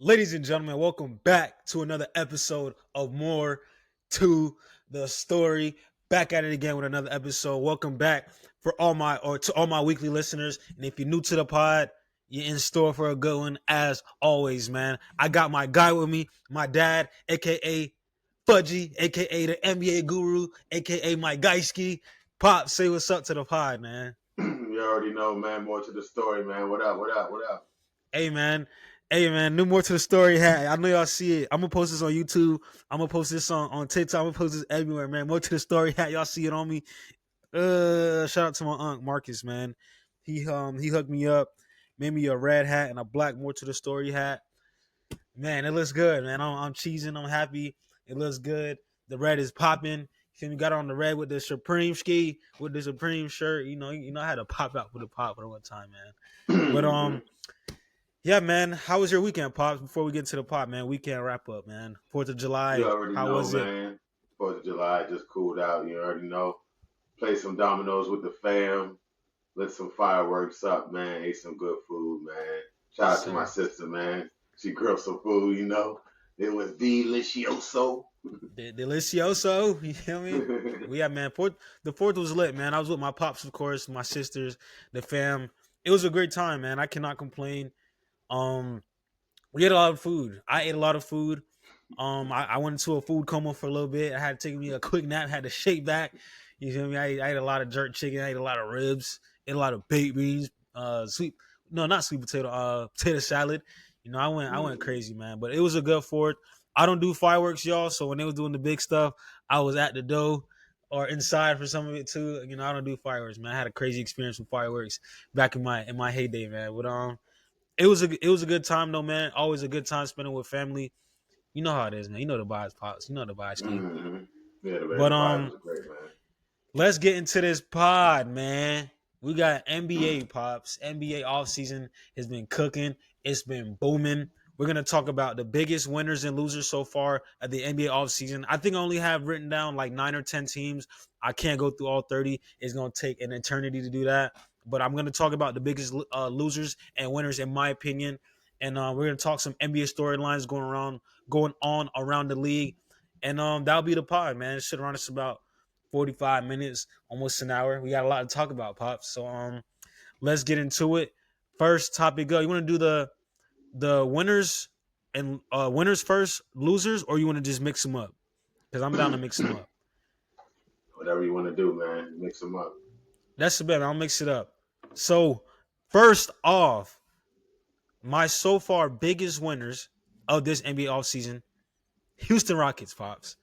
Ladies and gentlemen, welcome back to another episode of More to the Story. Back at it again with another episode. Welcome back to all my weekly listeners. And if you're new to the pod, you're in store for a good one as always, man. I got my guy with me, my dad, aka Fudgy, aka the NBA guru, aka my Guyski. Pop, say what's up to the pod, man. You already know, man. More to the story, man. What up? Hey man. Hey man, new More to the Story hat. I know y'all see it. I'm gonna post this on YouTube. I'm gonna post this on TikTok. I'm gonna post this everywhere, man. More to the Story hat. Y'all see it on me. Shout out to my aunt Marcus, man. He hooked me up, made me a red hat and a black More to the Story hat. Man, it looks good, man. I'm cheesing. I'm happy. It looks good. The red is popping. We got on the red with the Supreme ski, with the Supreme shirt. You know, I had to pop out for the pop for one time, man. But yeah, man. How was your weekend, Pops? Before we get to the pop, man, weekend wrap up, man. 4th of July. You already how know, was man. 4th of July just cooled out. You already know. Played some dominoes with the fam. Lit some fireworks up, man. Ate some good food, man. Shout out to my sister, man. She grilled some food, you know. It was delicioso. Delicioso, you feel me? Well, yeah, man. The 4th was lit, man. I was with my pops, of course, my sisters, the fam. It was a great time, man. I cannot complain. We ate a lot of food. I ate a lot of food. I went into a food coma for a little bit. I had to take me a quick nap. Had to shake back. You feel me? I ate a lot of jerk chicken. I ate a lot of ribs. Ate a lot of baked beans. Not sweet potato. Potato salad. You know, I went crazy, man. But it was a good 4th. I don't do fireworks, y'all. So when they was doing the big stuff, I was at the door or inside for some of it too. You know, I don't do fireworks, man. I had a crazy experience with fireworks back in my heyday, man. But it was a good time though, man. Always a good time spending with family. You know how it is, man. You know the vibes, Pops. You know the vibes, King. Mm-hmm. Yeah, the But vibe was great, man. let's get into this pod, man. We got NBA, Pops. NBA offseason has been cooking. It's been booming. We're going to talk about the biggest winners and losers so far at the NBA offseason. I think I only have written down like 9 or 10 teams. I can't go through all 30. It's going to take an eternity to do that. But I'm going to talk about the biggest losers and winners in my opinion. And we're going to talk some NBA storylines going on around the league. And that'll be the pod, man. It should run us about 45 minutes, almost an hour. We got a lot to talk about, Pops. So let's get into it. First topic go. You want to do the winners and winners first, losers, or you want to just mix them up? Because I'm down to mix them up. Whatever you want to do, man. Mix them up. That's the bet. I'll mix it up. So first off, my so far biggest winners of this NBA offseason, Houston Rockets, Pops.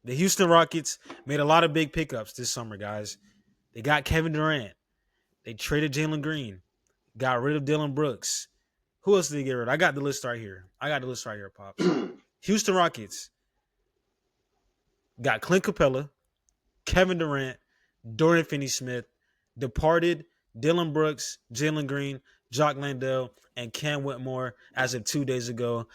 The Houston Rockets made a lot of big pickups this summer, guys. They got Kevin Durant. They traded Jalen Green. Got rid of Dylan Brooks. Who else did they get rid of? I got the list right here. Pops. Houston Rockets got Clint Capella, Kevin Durant, Dorian Finney-Smith, departed Dylan Brooks, Jalen Green, Jock Landale, and Cam Whitmore as of 2 days ago.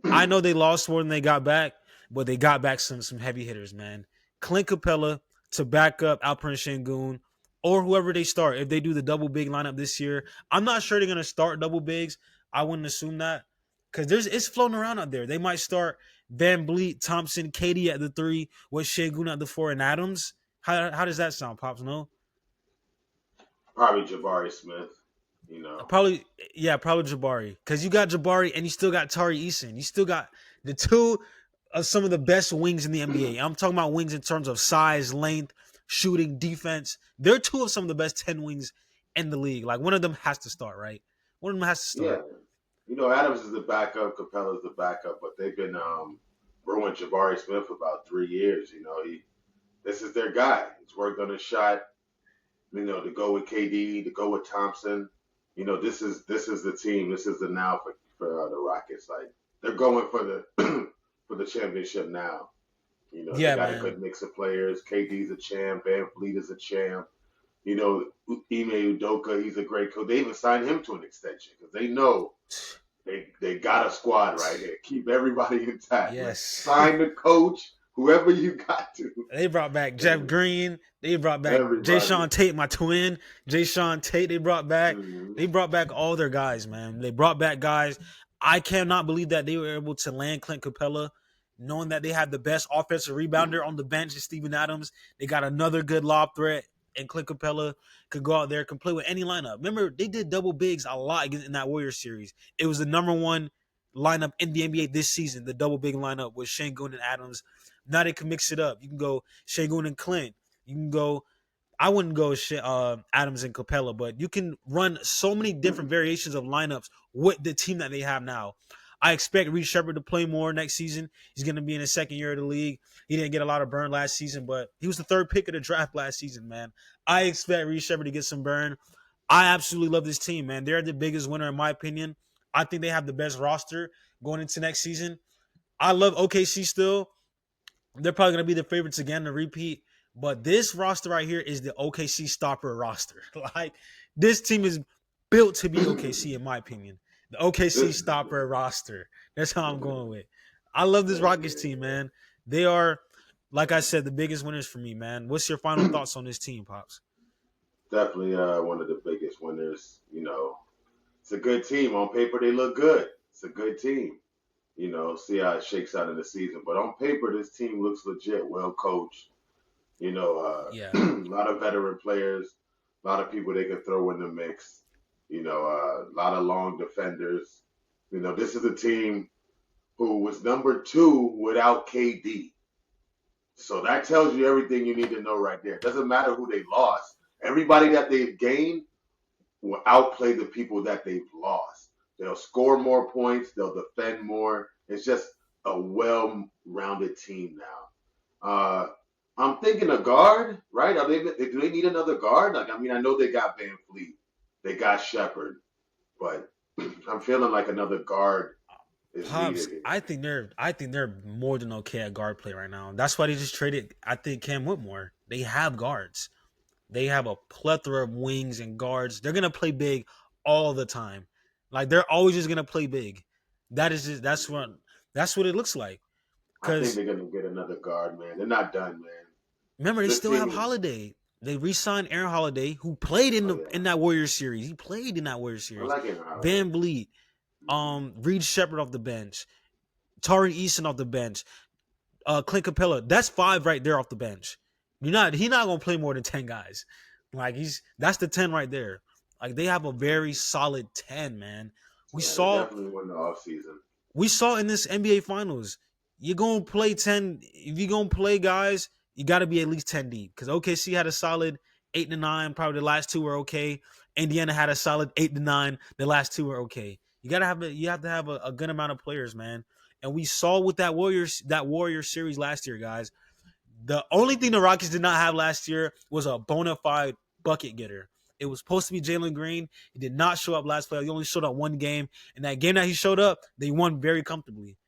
I know they lost more than they got back, but they got back some heavy hitters, man. Clint Capella to back up Alperen Sengun or whoever they start. If they do the double big lineup this year, I'm not sure they're going to start double bigs. I wouldn't assume that because it's floating around out there. They might start Van Vliet, Thompson, Katie at the 3 with Sengun at the 4 and Adams. How does that sound, Pops? No? Probably Jabari Smith. You know, probably Jabari, because you got Jabari and you still got Tari Eason. You still got the two of some of the best wings in the NBA. I'm talking about wings in terms of size, length, shooting, defense. They're two of some of the best 10 wings in the league. Like one of them has to start, right? One of them has to start. Yeah, you know, Adams is the backup, Capella's the backup, but they've been brewing Jabari Smith for about 3 years. You know, this is their guy. He's worked on his shot. You know, to go with KD, to go with Thompson. You know, this is the team. This is the now for the Rockets. Like they're going for the for the championship now. You know, yeah, they got man. a good mix of players. KD's a champ. Van Vliet is a champ. You know, Ime Udoka, he's a great coach. They even signed him to an extension because they know they got a squad right here. Keep everybody intact. Yes. Like, sign the coach, whoever you got to. They brought back Jeff Green. They brought back Jayshawn Tate, my twin. Jayshawn Tate, they brought back. Mm-hmm. They brought back all their guys, man. They brought back guys. I cannot believe that they were able to land Clint Capella, knowing that they have the best offensive rebounder on the bench in Steven Adams. They got another good lob threat, and Clint Capella could go out there and play with any lineup. Remember, they did double bigs a lot in that Warriors series. It was the number one lineup in the NBA this season, the double big lineup with Şengün and Adams. Now they can mix it up. You can go Şengün and Clint. You can go I wouldn't go Adams and Capella, but you can run so many different variations of lineups with the team that they have now. I expect Reed Shepard to play more next season. He's going to be in his second year of the league. He didn't get a lot of burn last season, but he was the third pick of the draft last season, man. I expect Reed Shepard to get some burn. I absolutely love this team, man. They're the biggest winner, in my opinion. I think they have the best roster going into next season. I love OKC still. They're probably going to be the favorites again to repeat. But this roster right here is the OKC stopper roster. Like, this team is built to be OKC, in my opinion. The OKC stopper roster. That's how I'm going with. I love this Rockets team, man. They are, like I said, the biggest winners for me, man. What's your final thoughts on this team, Pops? Definitely one of the biggest winners. You know, it's a good team. On paper, they look good. It's a good team. You know, see how it shakes out in the season. But on paper, this team looks legit, well coached. You know, Yeah. a lot of veteran players, a lot of people they can throw in the mix. You know, a lot of long defenders. You know, this is a team who was number 2 without KD. So that tells you everything you need to know right there. It doesn't matter who they lost. Everybody that they've gained will outplay the people that they've lost. They'll score more points. They'll defend more. It's just a well-rounded team now. I'm thinking a guard, right? Do they need another guard? Like, I mean, I know they got Van Fleet. They got Shepard. But I'm feeling like another guard is Pops, needed. I think they're more than okay at guard play right now. That's why they just traded, I think, Cam Whitmore. They have guards. They have a plethora of wings and guards. They're gonna play big all the time. Like, they're always just gonna play big. That's what it looks like. I think Because they're going to get another guard, man. They're not done, man. remember, they This still have team, Holiday. They re-signed Aaron Holiday, who played in that Warriors series. He played in that Warriors I series. like it. Van Vliet, Reed Shepard off the bench, Tari Eason off the bench, Clint Capella. That's 5 right there off the bench. He's not gonna play more than 10 guys. Like, that's the 10 right there. Like, they have a very solid 10, man. We definitely won the offseason. We saw in this NBA Finals, you're gonna play 10. If you're gonna play guys, you got to be at least 10 deep. Because OKC had a solid 8 to 9. Probably the last 2 were okay. Indiana had a solid 8 to 9. The last 2 were okay. You have to have a good amount of players, man. And we saw with that Warriors series last year, guys. The only thing the Rockets did not have last year was a bona fide bucket getter. It was supposed to be Jalen Green. He did not show up last play. He only showed up one game. And that game that he showed up, they won very comfortably.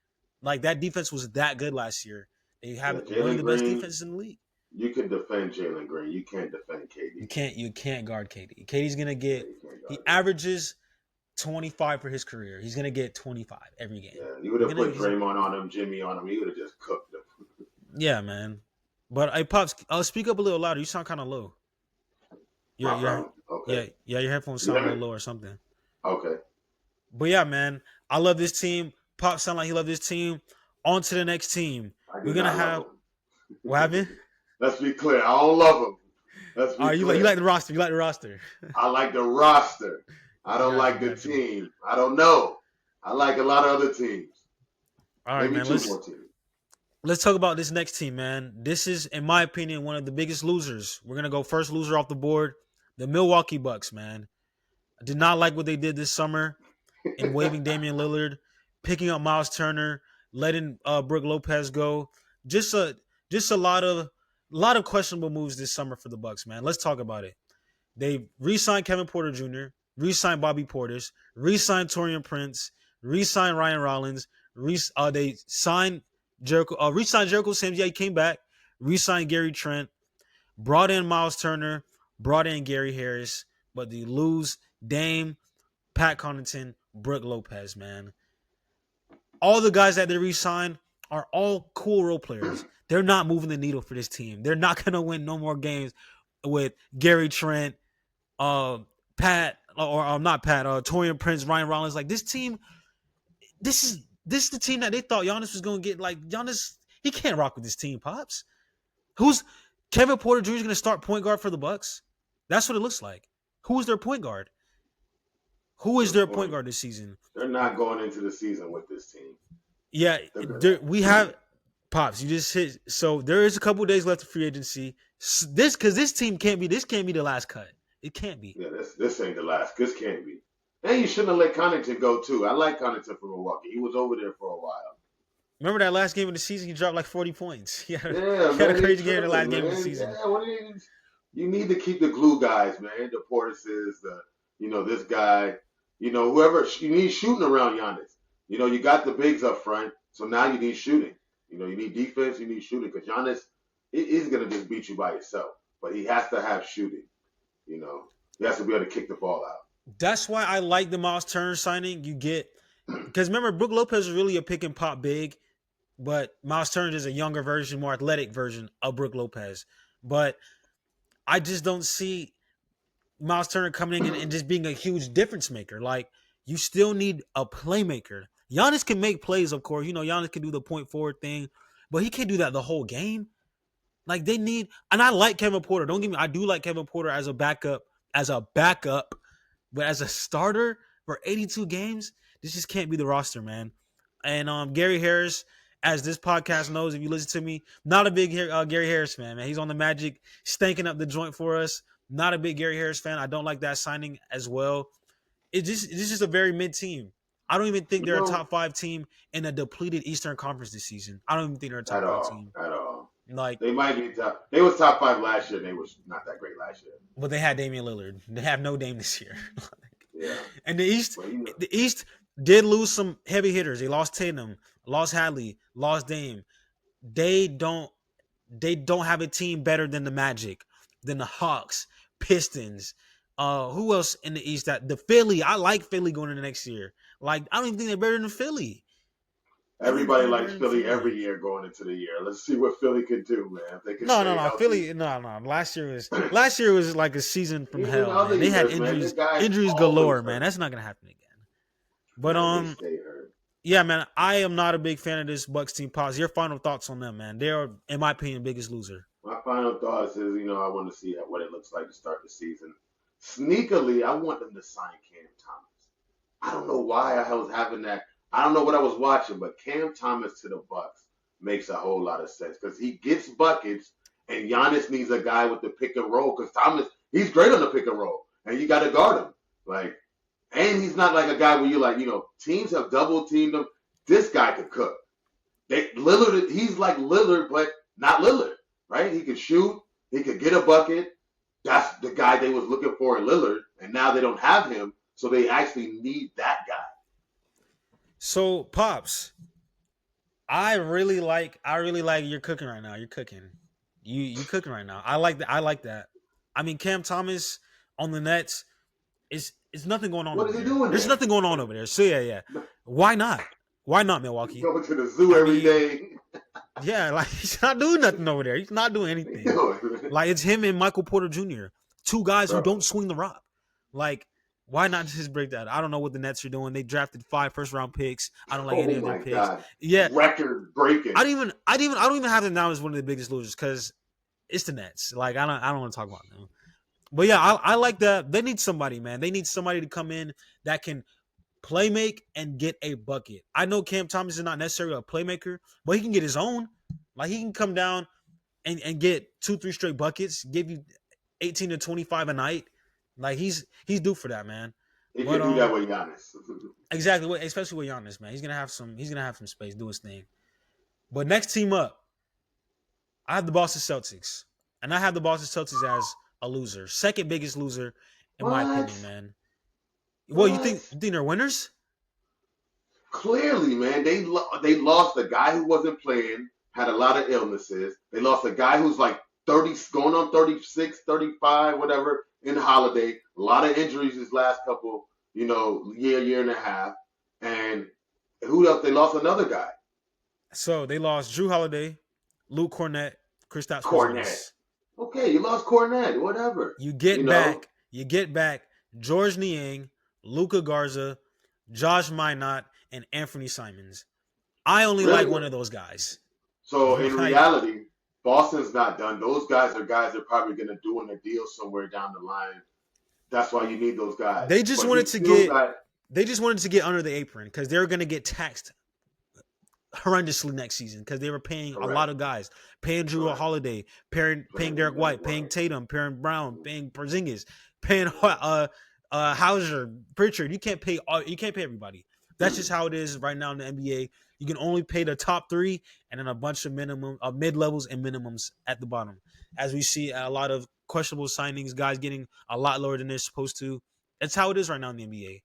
Like, that defense was that good last year. They have one of the best defenses in the league. You can defend Jalen Green. You can't defend KD. You can't guard KD. KD's gonna get he averages 25 for his career. He's gonna get 25 every game. Yeah, you would have put Draymond on him, Jimmy on him. He would have just cooked them. Yeah, man. But hey, Pops, speak up a little louder. You sound kind of low. Okay. Yeah, your headphones sound a little low or something. Okay. But yeah, man, I love this team. Pop sound like he loved this team. On to the next team. We're gonna have what happened? Let's be clear. I don't love him. Let's be clear. You like the roster. You like the roster. I like the roster. I don't like the team. I don't know. I like a lot of other teams. All right, maybe man. 2 more teams. Let's talk about this next team, man. This is, in my opinion, one of the biggest losers. We're gonna go first loser off the board. The Milwaukee Bucks, man. I did not like what they did this summer in waiving Damian Lillard, picking up Miles Turner, letting Brook Lopez go. Just a lot of questionable moves this summer for the Bucks, man. Let's talk about it. They re-signed Kevin Porter Jr., re-signed Bobby Portis, re-signed Taurean Prince, re-signed Ryan Rollins. They signed Jericho. Re-signed Jericho Sims. Yeah, he came back. Re-signed Gary Trent. Brought in Miles Turner. Brought in Gary Harris. But they lose Dame, Pat Connaughton, Brook Lopez, man. All the guys that they re-signed are all cool role players. They're not moving the needle for this team. They're not going to win no more games with Gary Trent, Taurean Prince, Ryan Rollins. Like, this team, this is the team that they thought Giannis was going to get. Like Giannis, he can't rock with this team, Pops. Who's Kevin Porter Jr. is going to start point guard for the Bucks? That's what it looks like. Who is their point guard? Who is their point guard this season? They're not going into the season with this team. Yeah, we have Pops. You just hit. So there is a couple of days left of free agency. This team can't be. This can't be the last cut. It can't be. Yeah, this ain't the last. This can't be. And you shouldn't have let Connaughton go too. I like Connaughton from Milwaukee. He was over there for a while. Remember that last game of the season? He dropped like 40 points. He had a crazy game in the last game of the season. Yeah, you need to keep the glue guys, man. The Portises, this guy, whoever. You need shooting around Giannis. You got the bigs up front, so now you need shooting. You need defense, you need shooting, because Giannis is going to just beat you by yourself. But he has to have shooting. He has to be able to kick the ball out. That's why I like the Miles Turner signing. Because remember, Brook Lopez is really a pick and pop big, but Miles Turner is a younger version, more athletic version of Brook Lopez. But I just don't see Miles Turner coming in and just being a huge difference maker. Like, you still need a playmaker. Giannis can make plays, of course. Giannis can do the point forward thing, but he can't do that the whole game. Like, they need, and I like Kevin Porter. Don't get me, I do like Kevin Porter as a backup, but as a starter for 82 games, this just can't be the roster, man. And Gary Harris, as this podcast knows, if you listen to me, not a big Gary Harris fan, man. He's on the Magic, stanking up the joint for us. Not a big Gary Harris fan. I don't like that signing as well. It's just a very mid team. I don't even think they're a top 5 team in a depleted Eastern Conference this season. I don't even think they're a top 5 team at all. Like, they might be top. They was top 5 last year. And they was not that great last year. But they had Damian Lillard. They have no Dame this year. Yeah. And the East did lose some heavy hitters. They lost Tatum, lost Hadley, lost Dame. They don't have a team better than the Magic, than the Hawks, Pistons. Who else in the East? The Philly. I like Philly going into next year. Like, I don't even think they're better than Philly. Everybody likes Philly every year going into the year. Let's see what Philly can do, man. If they can no. Philly, no. Last year was like a season from hell. Man. They had injuries galore, man. That's not gonna happen again. But yeah, man. I am not a big fan of this Bucks team. Pause. Your final thoughts on them, man? They're, in my opinion, biggest loser. My final thoughts is, I want to see what it looks like to start the season. Sneakily, I want them to sign Cam Thomas. I don't know why I was having that. I don't know what I was watching, but Cam Thomas to the Bucks makes a whole lot of sense because he gets buckets, and Giannis needs a guy with the pick and roll because Thomas, he's great on the pick and roll, and you got to guard him. Like, and he's not like a guy where you're like, teams have double teamed him. This guy could cook. Lillard, he's like Lillard, but not Lillard, right? He could shoot. He could get a bucket. That's the guy they was looking for in Lillard, and now they don't have him, so they actually need that guy. So, Pops, I really like you're cooking right now. You're cooking. You cooking right now. I like that. I mean, Cam Thomas on the Nets, it's nothing going on. What is he doing? There's nothing going on over there. So yeah. Why not? Why not, Milwaukee? He's going to the zoo every day. Yeah, like, he's not doing nothing over there. He's not doing anything. Like, it's him and Michael Porter Jr., 2 guys who don't swing the rock. Like, why not just break that? I don't know what the Nets are doing. They drafted 5 first-round picks. I don't like any of their picks. God. Yeah, record breaking. I don't even have them now as one of the biggest losers because it's the Nets. Like, I don't want to talk about them. But yeah, I like that. They need somebody, man. They need somebody to come in that can play make and get a bucket. I know Cam Thomas is not necessarily a playmaker, but he can get his own. Like, he can come down and get 2-3 straight buckets, give you 18 to 25 a night. Like, he's due for that, man. He can do that with Giannis. Exactly, especially with Giannis, man. He's gonna have some space, do his thing. But next team up, I have the Boston Celtics, and I have the Boston Celtics as a loser, second biggest loser in my opinion, man. Well, you think they're winners? Clearly, man. They lost a guy who wasn't playing, had a lot of illnesses. They lost a guy who's like 30, going on 36, 35, whatever. In Holiday, a lot of injuries this last couple, year and a half. And who else? They lost another guy. So they lost Drew Holiday, Luke Cornett, Kristaps Porzingis. Okay, you lost Cornett, whatever. You get back George Niang, Luka Garza, Josh Minot, and Anthony Simons. I only Really? like one of those guys. So in Like, reality, Boston's not done. Those guys are guys they're probably going to do in a deal somewhere down the line. That's why you need those guys. they just But wanted you to still get got they just wanted to get under the apron because they were going to get taxed horrendously next season because they were paying a lot correct. of guys, paying Drew Correct. Holiday, paying Derek White, paying Tatum, paying Brown, Mm-hmm. paying Porzingis, paying Hauser, Pritchard. You can't pay everybody. That's just how it is right now in the NBA. You can only pay the top three and then a bunch of mid levels and minimums at the bottom. As we see a lot of questionable signings, guys getting a lot lower than they're supposed to. That's how it is right now in the NBA.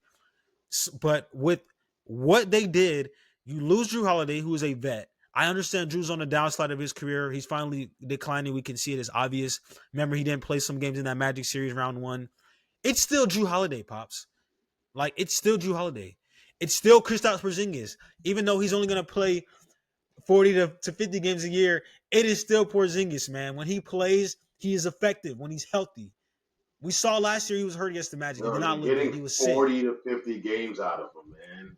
But with what they did, you lose Drew Holiday, who is a vet. I understand Drew's on the downside of his career. He's finally declining. We can see it as obvious. Remember, he didn't play some games in that Magic series round one. It's still Drew Holiday, Pops. Like, it's still Drew Holiday. It's still Kristaps Porzingis. Even though he's only going to play 40 to 50 games a year, it is still Porzingis, man. When he plays, he is effective when he's healthy. We saw last year he was hurt against the Magic. He No, did you're not look good. getting He was sick. 40 to 50 games out of them, man.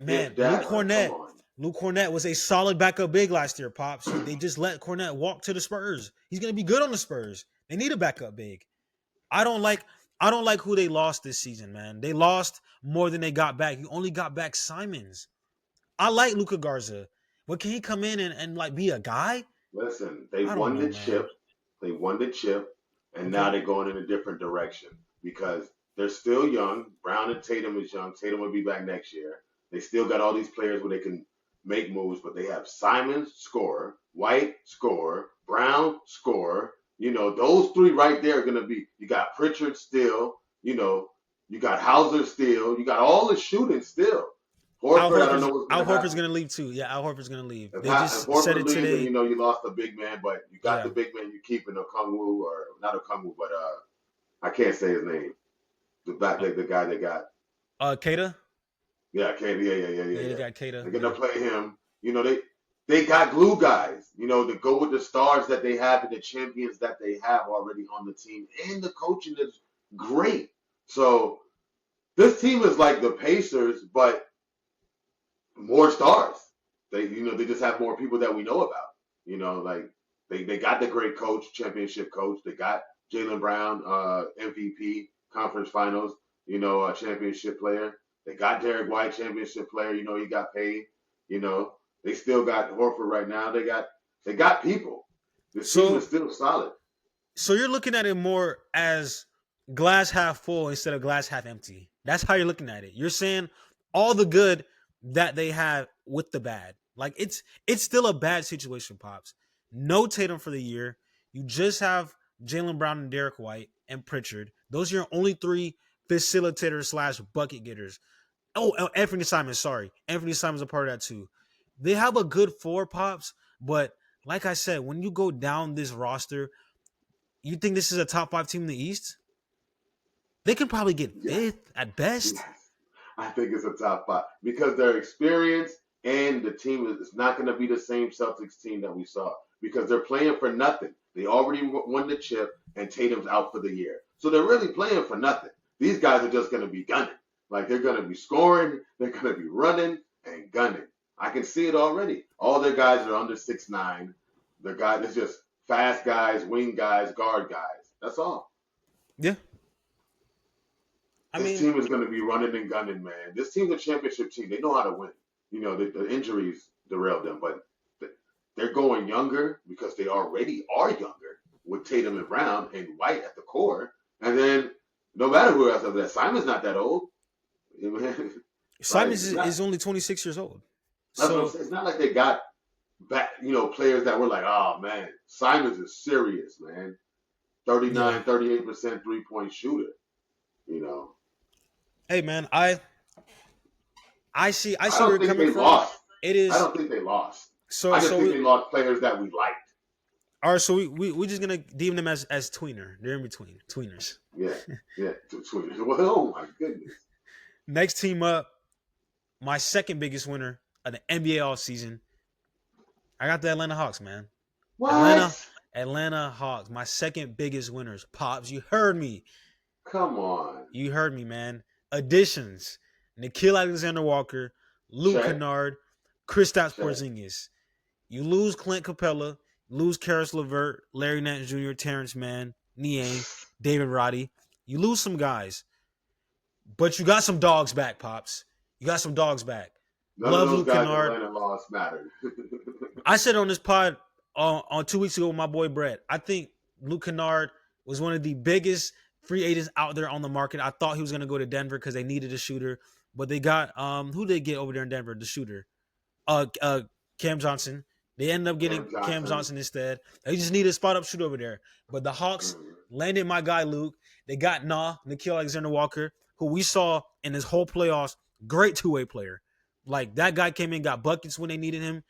Man, If that, like, come on. Luke Cornett was a solid backup big last year, Pops. They just let Cornett walk to the Spurs. He's going to be good on the Spurs. They need a backup big. I don't like who they lost this season, man. They lost more than they got back. You only got back Simons. I like Luka Garza. But can he come in and like be a guy? Listen, they I don't won know, the man. chip. They won the chip, and Okay. now they're going in a different direction because they're still young. Brown and Tatum is young. Tatum will be back next year. They still got all these players where they can make moves, but they have Simons, scorer, White, scorer, Brown, scorer. You know, those three right there are going to be, you got Pritchard still, you know, you got Hauser still, you got all the shooting still. Horford, I don't know what's going Al to happen. Horford's going to leave too. Yeah, Al Horford's going to leave. If They just Horford said it leaves, today. and you know you lost a big man, but you got Yeah. the big man you keep in Okongwu, or not Okongwu, but I can't say his name. The guy they got. Kata? Yeah, Katie. Yeah. They got Kata. They're gonna play him. You know they got glue guys. You know to go with the stars that they have and the champions that they have already on the team, and the coaching is great. So this team is like the Pacers, but more stars. They just have more people that we know about. You know, like they got the great coach, championship coach. They got Jaylen Brown, MVP, conference finals. You know, a championship player. They got Derek White, championship player. You know, he got paid. You know, they still got Horford right now. They got people. This team is still solid. So you're looking at it more as glass half full instead of glass half empty. That's how you're looking at it. You're saying all the good that they have with the bad. Like it's still a bad situation, Pops. No Tatum for the year. You just have Jaylen Brown and Derek White and Pritchard. Those are your only three facilitators / bucket getters. Oh, Anthony Simons, sorry. Anthony Simons is a part of that too. They have a good four, Pops, but like I said, when you go down this roster, you think this is a top 5 team in the East? They can probably get fifth at best. Yes. I think it's a top 5 because their experience and the team is not going to be the same Celtics team that we saw because they're playing for nothing. They already won the chip and Tatum's out for the year. So they're really playing for nothing. These guys are just going to be gunning. Like they're going to be scoring, they're going to be running and gunning. I can see it already. All their guys are under 6'9". The guys, it's just fast guys, wing guys, guard guys. That's all. Yeah. This team is going to be running and gunning, man. This team's a championship team. They know how to win. You know, the injuries derailed them, but they're going younger because they already are younger with Tatum and Brown and White at the core. And then no matter who else, that Simon's not that old. Simons is only 26 years old. So it's not like they got back, players that were like, oh man, Simons is serious, man. 38% 3-point shooter. Hey man, I see I where you're coming from. Lost. It is. I don't think they lost. So I just think they lost players that we liked. All right, so we're just gonna deem them as tweener. They're in between tweeners. Yeah, tweeners. Well, oh my goodness. Next team up, my second biggest winner of the NBA all season. I got the Atlanta Hawks, man. What? Atlanta Hawks, my second biggest winners. Pops, you heard me. Come on. You heard me, man. Additions: Nikhil Alexander-Walker, Luke Check. Kennard, Kristaps Check. Porzingis. You lose Clint Capella, lose Karis LeVert, Larry Nance Jr., Terrence Mann, Niang, David Roddy. You lose some guys, but you got some dogs back, Pops. You got some dogs back. None of Love those Luke guys Kennard. Atlanta lost mattered. I said on this pod on 2 weeks ago with my boy Brett, I think Luke Kennard was one of the biggest free agents out there on the market. I thought he was going to go to Denver because they needed a shooter, but they got who did they get over there in Denver? The shooter, uh, uh, Cam Johnson. They ended up getting Cam Johnson instead. They just needed a spot up shooter over there. But the Hawks landed my guy Luke. They got Nickeil Alexander-Walker, who we saw in his whole playoffs. Great two-way player. Like that guy came in, got buckets when they needed him,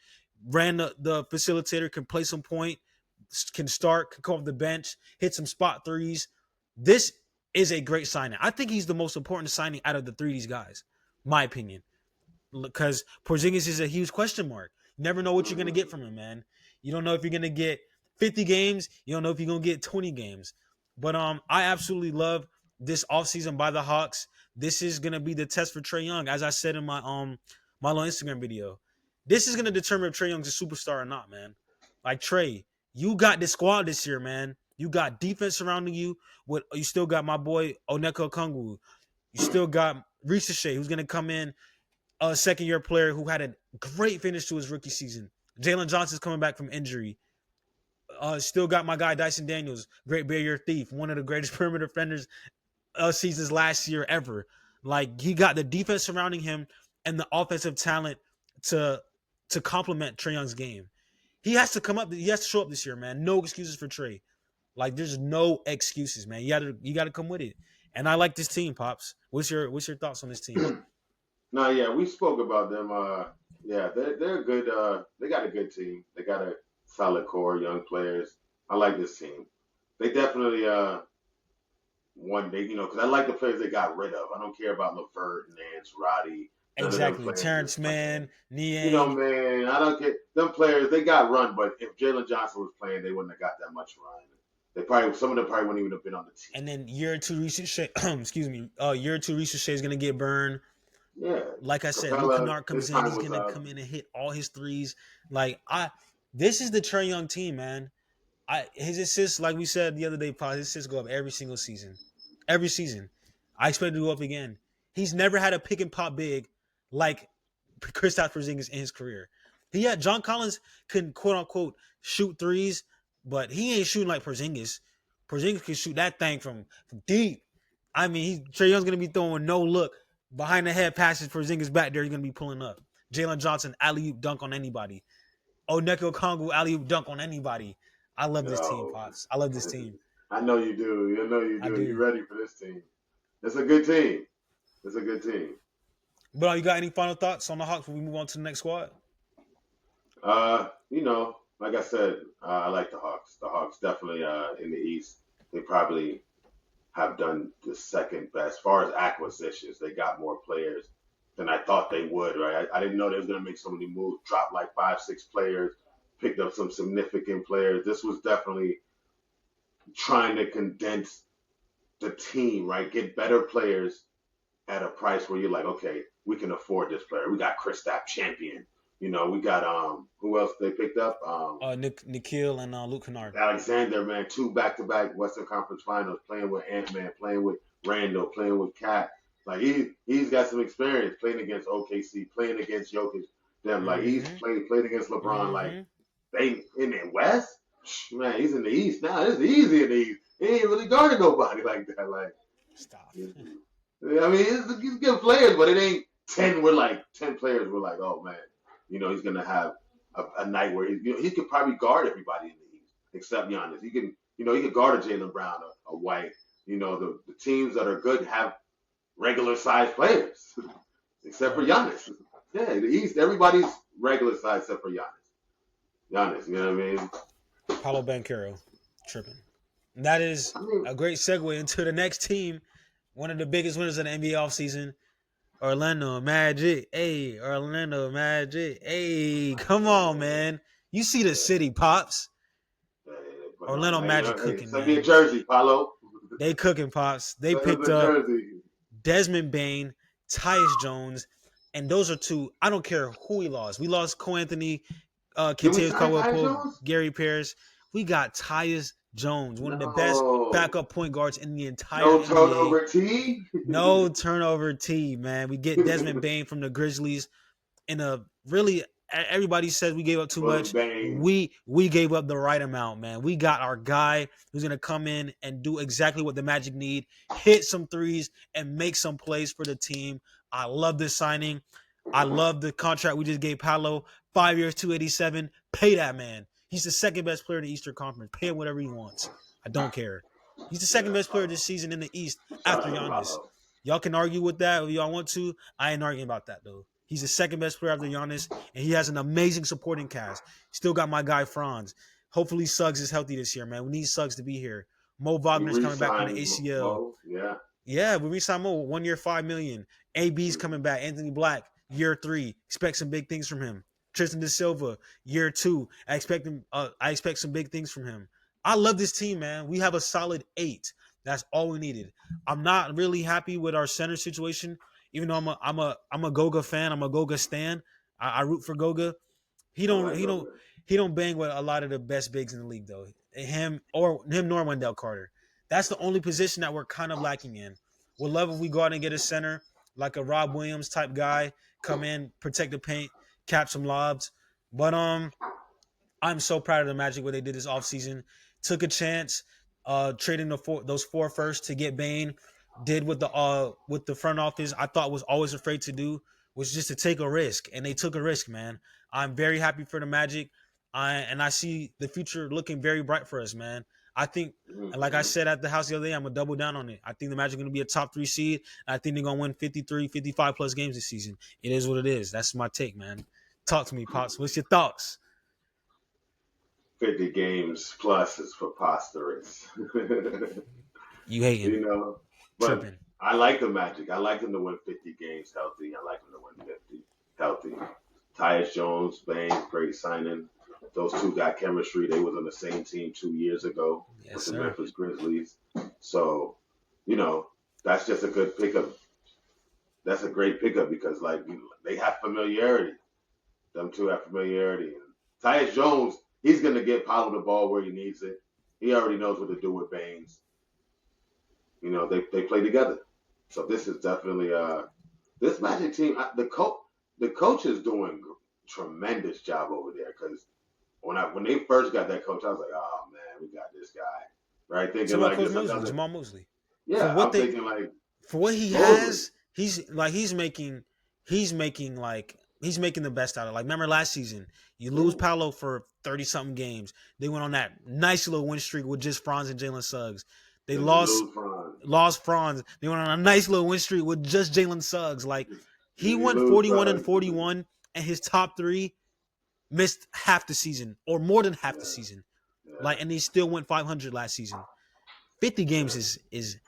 ran the facilitator, can play some point, can start, can come off the bench, hit some spot threes. This is a great signing. I think he's the most important signing out of the three of these guys, my opinion. Because Porzingis is a huge question mark. You never know what you're going to get from him, man. You don't know if you're going to get 50 games. You don't know if you're going to get 20 games. But I absolutely love this offseason by the Hawks. This is going to be the test for Trae Young. As I said in my little Instagram video, this is going to determine if Trae Young's a superstar or not, man. Like, Trae, you got this squad this year, man. You got defense surrounding you. You still got my boy Onyeka Okongwu. You still got Ricochet, who's going to come in, a second-year player who had a great finish to his rookie season. Jalen Johnson's coming back from injury. Still got my guy Dyson Daniels, great barrier thief, one of the greatest perimeter defenders seasons last year ever. Like, he got the defense surrounding him and the offensive talent to complement Trae Young's game. He has to come up. He has to show up this year, man. No excuses for Trae. Like, there's no excuses, man. You got to come with it. And I like this team, Pops. What's your thoughts on this team? No, yeah, we spoke about them. Yeah, they're good. They got a good team. They got a solid core, young players. I like this team. They definitely won. Because I like the players they got rid of. I don't care about LeVert, Nance, Roddy. Exactly, Terrence Mann, Niang. Man, I don't get them players. They got run, but if Jalen Johnson was playing, they wouldn't have got that much run. Some of them probably wouldn't even have been on the team. And then year two Ricochet is gonna get burned. Yeah. Like I said, Luke Kennard comes in, he's gonna come in and hit all his threes. This is the Trae Young team, man. His assists, like we said the other day, his assists go up every single season. Every season. I expect it to go up again. He's never had a pick and pop big like Kristaps Porzingis in his career. John Collins can quote unquote shoot threes, but he ain't shooting like Porzingis. Porzingis can shoot that thing from deep. I mean, Trae Young's gonna be throwing no look behind the head passes. Porzingis back there, he's gonna be pulling up. Jalen Johnson alley-oop dunk on anybody. Onyeka Okongwu alley-oop dunk on anybody. I love this team, Pops. I love this team. I know you do. You're ready for this team. It's a good team. But you got any final thoughts on the Hawks before we move on to the next squad? Like I said, I like the Hawks. The Hawks definitely in the East. They probably have done the second best. As far as acquisitions, they got more players than I thought they would, right? I didn't know they was going to make so many moves, drop like 5-6 players, picked up some significant players. This was definitely trying to condense the team, right? Get better players at a price where you're like, okay, we can afford this player. We got Kristaps champion. We got who else they picked up? Nickeil and Luke Kennard. Alexander, man, 2 back-to-back Western Conference Finals, playing with Ant-Man, playing with Randall, playing with Cat. Like he's got some experience playing against OKC, playing against Jokic. Them like he's played against LeBron. Like they in the West, man, he's in the East now. It's easy in the East. He ain't really guarding nobody like that. Like stop. I mean, he's good players, but it ain't 10. We're like 10 players. We're like, oh man, he's gonna have a night where he could probably guard everybody in the East except Giannis. He can he could guard a Jaylen Brown, a White. The teams that are good have regular sized players, except for Giannis. Yeah, the East, everybody's regular size except for Giannis, you know what I mean? Paulo Banchero, tripping. And that is a great segue into the next team, one of the biggest winners of the NBA offseason, Orlando Magic. Hey, Orlando Magic. Hey, come on, man. You see the city, Pops. Orlando Magic cooking, man. Send me a jersey, Paulo. They cooking, Pops. They picked up Desmond Bane, Tyus Jones, And those are two. I don't care who we lost. We lost Cole Anthony, Did we Kentavious sign Caldwell Tyus Pope, Jones? Gary Pierce. We got Tyus Jones, one of the best No. backup point guards in the entire No NBA. turnover T. No turnover team, man. We get Desmond Bain from the Grizzlies in a really, everybody says we gave up too Willie much. Bain. We gave up the right amount, man. We got our guy who's gonna come in and do exactly what the Magic need, hit some threes and make some plays for the team. I love this signing. I love the contract we just gave Paolo. 5 years, 287. Pay that man. He's the second best player in the Eastern Conference. Pay him whatever he wants. I don't care. He's the second Yeah, best player this season in the East shout after out to Giannis. Paolo. Y'all can argue with that if y'all want to. I ain't arguing about that though. He's the second best player after Giannis, and he has an amazing supporting cast. Still got my guy Franz. Hopefully Suggs is healthy this year, man. We need Suggs to be here. Mo We Wagner's coming back from the re-signed ACL. Mo. Yeah. Yeah, we re-signed Mo. 1 year, $5 million. AB's coming back. Anthony Black, year 3. Expect some big things from him. Tristan Da Silva, year 2. I expect some big things from him. I love this team, man. We have a solid 8. That's all we needed. I'm not really happy with our center situation, even though I'm a Goga fan. I'm a Goga stan. I root for Goga. He I don't like he don't Mo. he don't bang with a lot of the best bigs in the league though. Him nor Wendell Carter. That's the only position that we're kind of lacking in. We'll love if we go out and get a center like a Rob Williams type guy, come in, protect the paint, cap some lobs. But I'm so proud of the Magic what they did this offseason. Took a chance, trading those 4 first to get Bane. Did with the front office I thought was always afraid to do was just to take a risk, and they took a risk, man. I'm very happy for the Magic, and I see the future looking very bright for us, man. I think, and like I said at the house the other day, I'm gonna double down on it. I think the Magic are gonna be a top 3 seed. I think they're gonna win 53, 55 plus games this season. It is what it is. That's my take, man. Talk to me, Pops. What's your thoughts? 50 games plus is preposterous. You hating, You know, but tripping. I like the Magic. I like them to win 50 games healthy. I like them to win 50 healthy. Tyus Jones, Bane, great signing. Those two got chemistry. They was on the same team 2 years ago Yes, with the sir. Memphis Grizzlies. So, that's just a good pickup. That's a great pickup because they have familiarity. Them two have familiarity. And Tyus Jones, he's gonna get Paolo the ball where he needs it. He already knows what to do with Baines. They play together. So this is definitely this Magic team. The coach is doing tremendous job over there because when they first got that coach, I was like, oh man, we got this guy, right? Thinking So about like Coach this Mosley, another. Jamal Mosley. For Yeah, what I'm they thinking like for what he Mosley. has, he's making the best out of it. Like remember last season, you lose Yeah, Paolo for 30 something games. They went on that nice little win streak with just Franz and Jalen Suggs. They then you lost lose Franz. lost Franz. They went on a nice little win streak with just Jalen Suggs. Like he You went lose 41 and Franz. 41, and his top 3 missed half the season or more than half the Yeah, season. yeah, Like and he still went 500 last season. 50 games yeah. is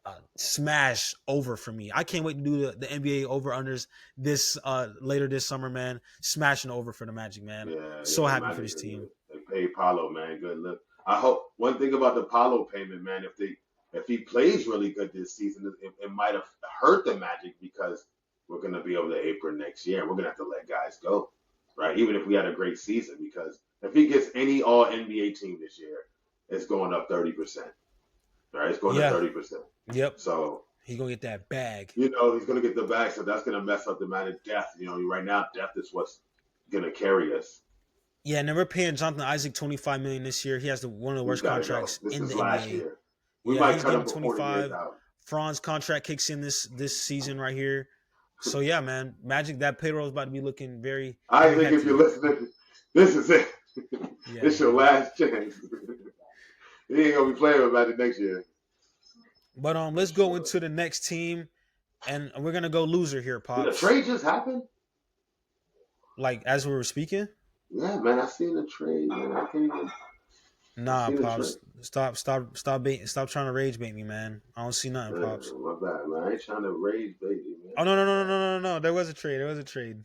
a smash over for me. I can't wait to do the NBA over unders this later this summer, man. Smashing over for the Magic, man. So The happy for Magic. this team. They paid Paolo, man. Good look. I hope one thing about the Paolo payment, man. If he plays really good this season, it might have hurt the Magic because we're gonna be able to apron next year, and we're gonna have to let guys go, right? Even if we had a great season, because if he gets any All NBA team this year, it's going up 30%, right? It's going up Yeah. 30%. Yep. So He gonna get that bag. he's going to get the bag, so that's going to mess up the amount of depth. Right now, depth is what's going to carry us. Yeah, and then we're paying Jonathan Isaac $25 million this year. He has one of the worst contracts This in is the last NBA. year. We Yeah, might he's cut him getting before the year's 25. out. Franz contract kicks in this season right here. So yeah, man, Magic that payroll is about to be looking very, I very think if hefty. you're listening, this is it. Yeah, It's your man. last chance. He ain't going to be playing with Magic next year. But let's go into the next team, and we're gonna go loser here, Did a Pops. trade just happen? Like as we were speaking. Yeah, man, I seen a trade, man. I can't even. I Nah, seen a trade. Pops. Stop trying to rage bait me, man. I don't see nothing, Pops. My bad, man. I ain't trying to rage baby, man. Oh no. There was a trade.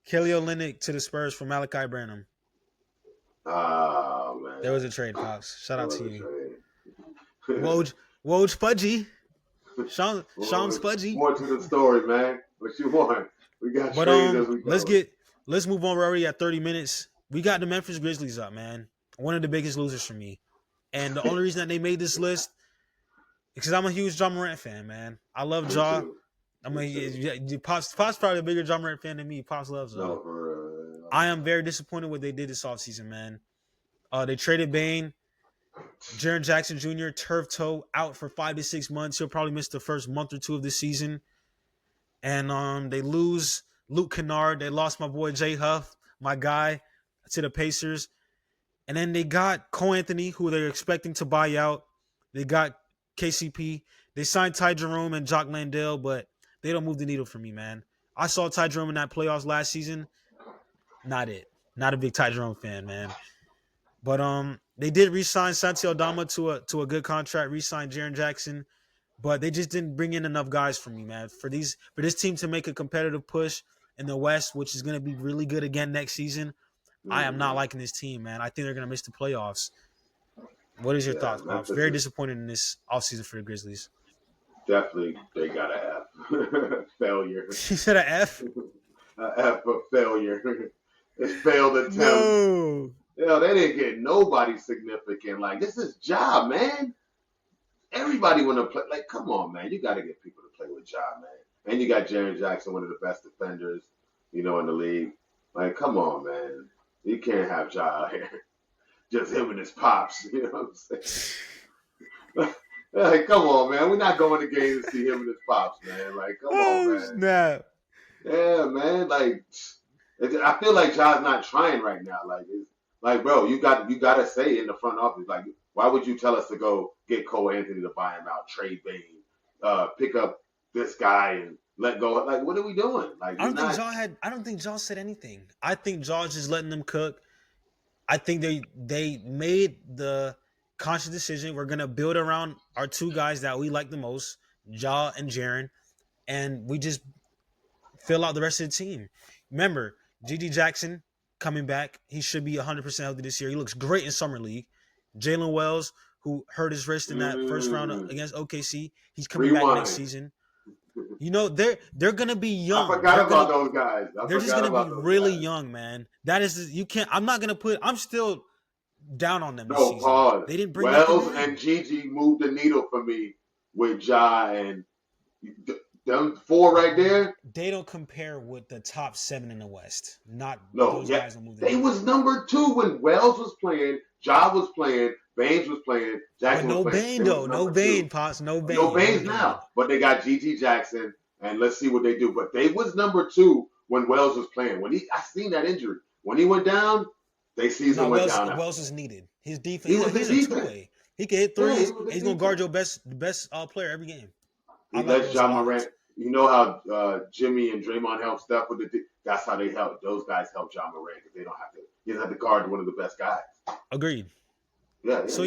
Kelly Olynyk to the Spurs for Malachi Branham. Oh, man. There was a trade, Pops. Shout out That to was a you. trade. Woj Fudgy. Sean's Fudgy. More to the story, man. What you want? We got But trades as we go. let's move on. We're already at 30 minutes. We got the Memphis Grizzlies up, man. One of the biggest losers for me. And the only reason that they made this list is because I'm a huge Ja Morant fan, man. I love Me Ja. too. Pops probably a bigger Ja Morant fan than me. Pops loves Ja. No, for I am very disappointed what they did this offseason, man. They traded Bane, Jaren Jackson Jr., turf toe, out for 5 to 6 months. He'll probably miss the first month or two of the season. And they lose Luke Kennard. They lost my boy Jay Huff, my guy, to the Pacers. And then they got Cole Anthony, who they're expecting to buy out. They got KCP. They signed Ty Jerome and Jock Landale, but they don't move the needle for me, man. I saw Ty Jerome in that playoffs last season. Not it. Not a big Ty Jerome fan, man. But they did re-sign Santi Aldama to a good contract, re-sign Jaren Jackson, but they just didn't bring in enough guys for me, man. For this team to make a competitive push in the West, which is going to be really good again next season, I am not liking this team, man. I think they're going to miss the playoffs. What is your thoughts, Pops? Very disappointed in this offseason for the Grizzlies. Definitely, they got an F. Failure. You said an F? An F for failure. It's failed attempt. No. They didn't get nobody significant. Like, this is Ja, man. Everybody want to play. Like, come on, man. You got to get people to play with Ja, man. And you got Jaren Jackson, one of the best defenders, in the league. Like, come on, man. You can't have Ja out here. Just him and his pops. You know what I'm saying? Like, come on, man. We're not going to games to see him and his pops, man. Like, come on, man. Snap. Yeah, man. Like, I feel like Ja's not trying right now. Like, bro, you got to say in the front office, like, why would you tell us to go get Cole Anthony to buy him out, trade Bane, pick up this guy and let go? Like, what are we doing? Like, I don't think Ja said anything. I think Ja's just letting them cook. I think they made the conscious decision. We're gonna build around our two guys that we like the most, Ja and Jaren, and we just fill out the rest of the team. Remember, GG Jackson coming back. He should be 100% healthy this year. He looks great in summer league. Jalen Wells, who hurt his wrist in that first round against OKC, he's coming back next season. They're gonna be young. I forgot about those guys. They're just gonna be really young, man. That is, you can't. I'm still down on them this season. Pause. They didn't bring Wells and Gigi moved the needle for me with Ja and them four right there. They don't compare with the top 7 in the West. Those guys don't move the needle. They was number 2 when Wells was playing, Ja was playing, Baines was playing, Jackson was playing. No Bane, Pops. No Bane. No Baines now. But they got GG Jackson, and let's see what they do. But they was number 2 when Wells was playing. I seen that injury. When he went down, they season went down. Wells was needed. His defense. He's a two-way. He can hit threes. He's going to guard your best player every game. He let Ja Morant. You know how Jimmy and Draymond help Steph with the. That's how they help. Those guys help Ja Morant because they don't have to. He doesn't have to guard one of the best guys. Agreed. Yeah. So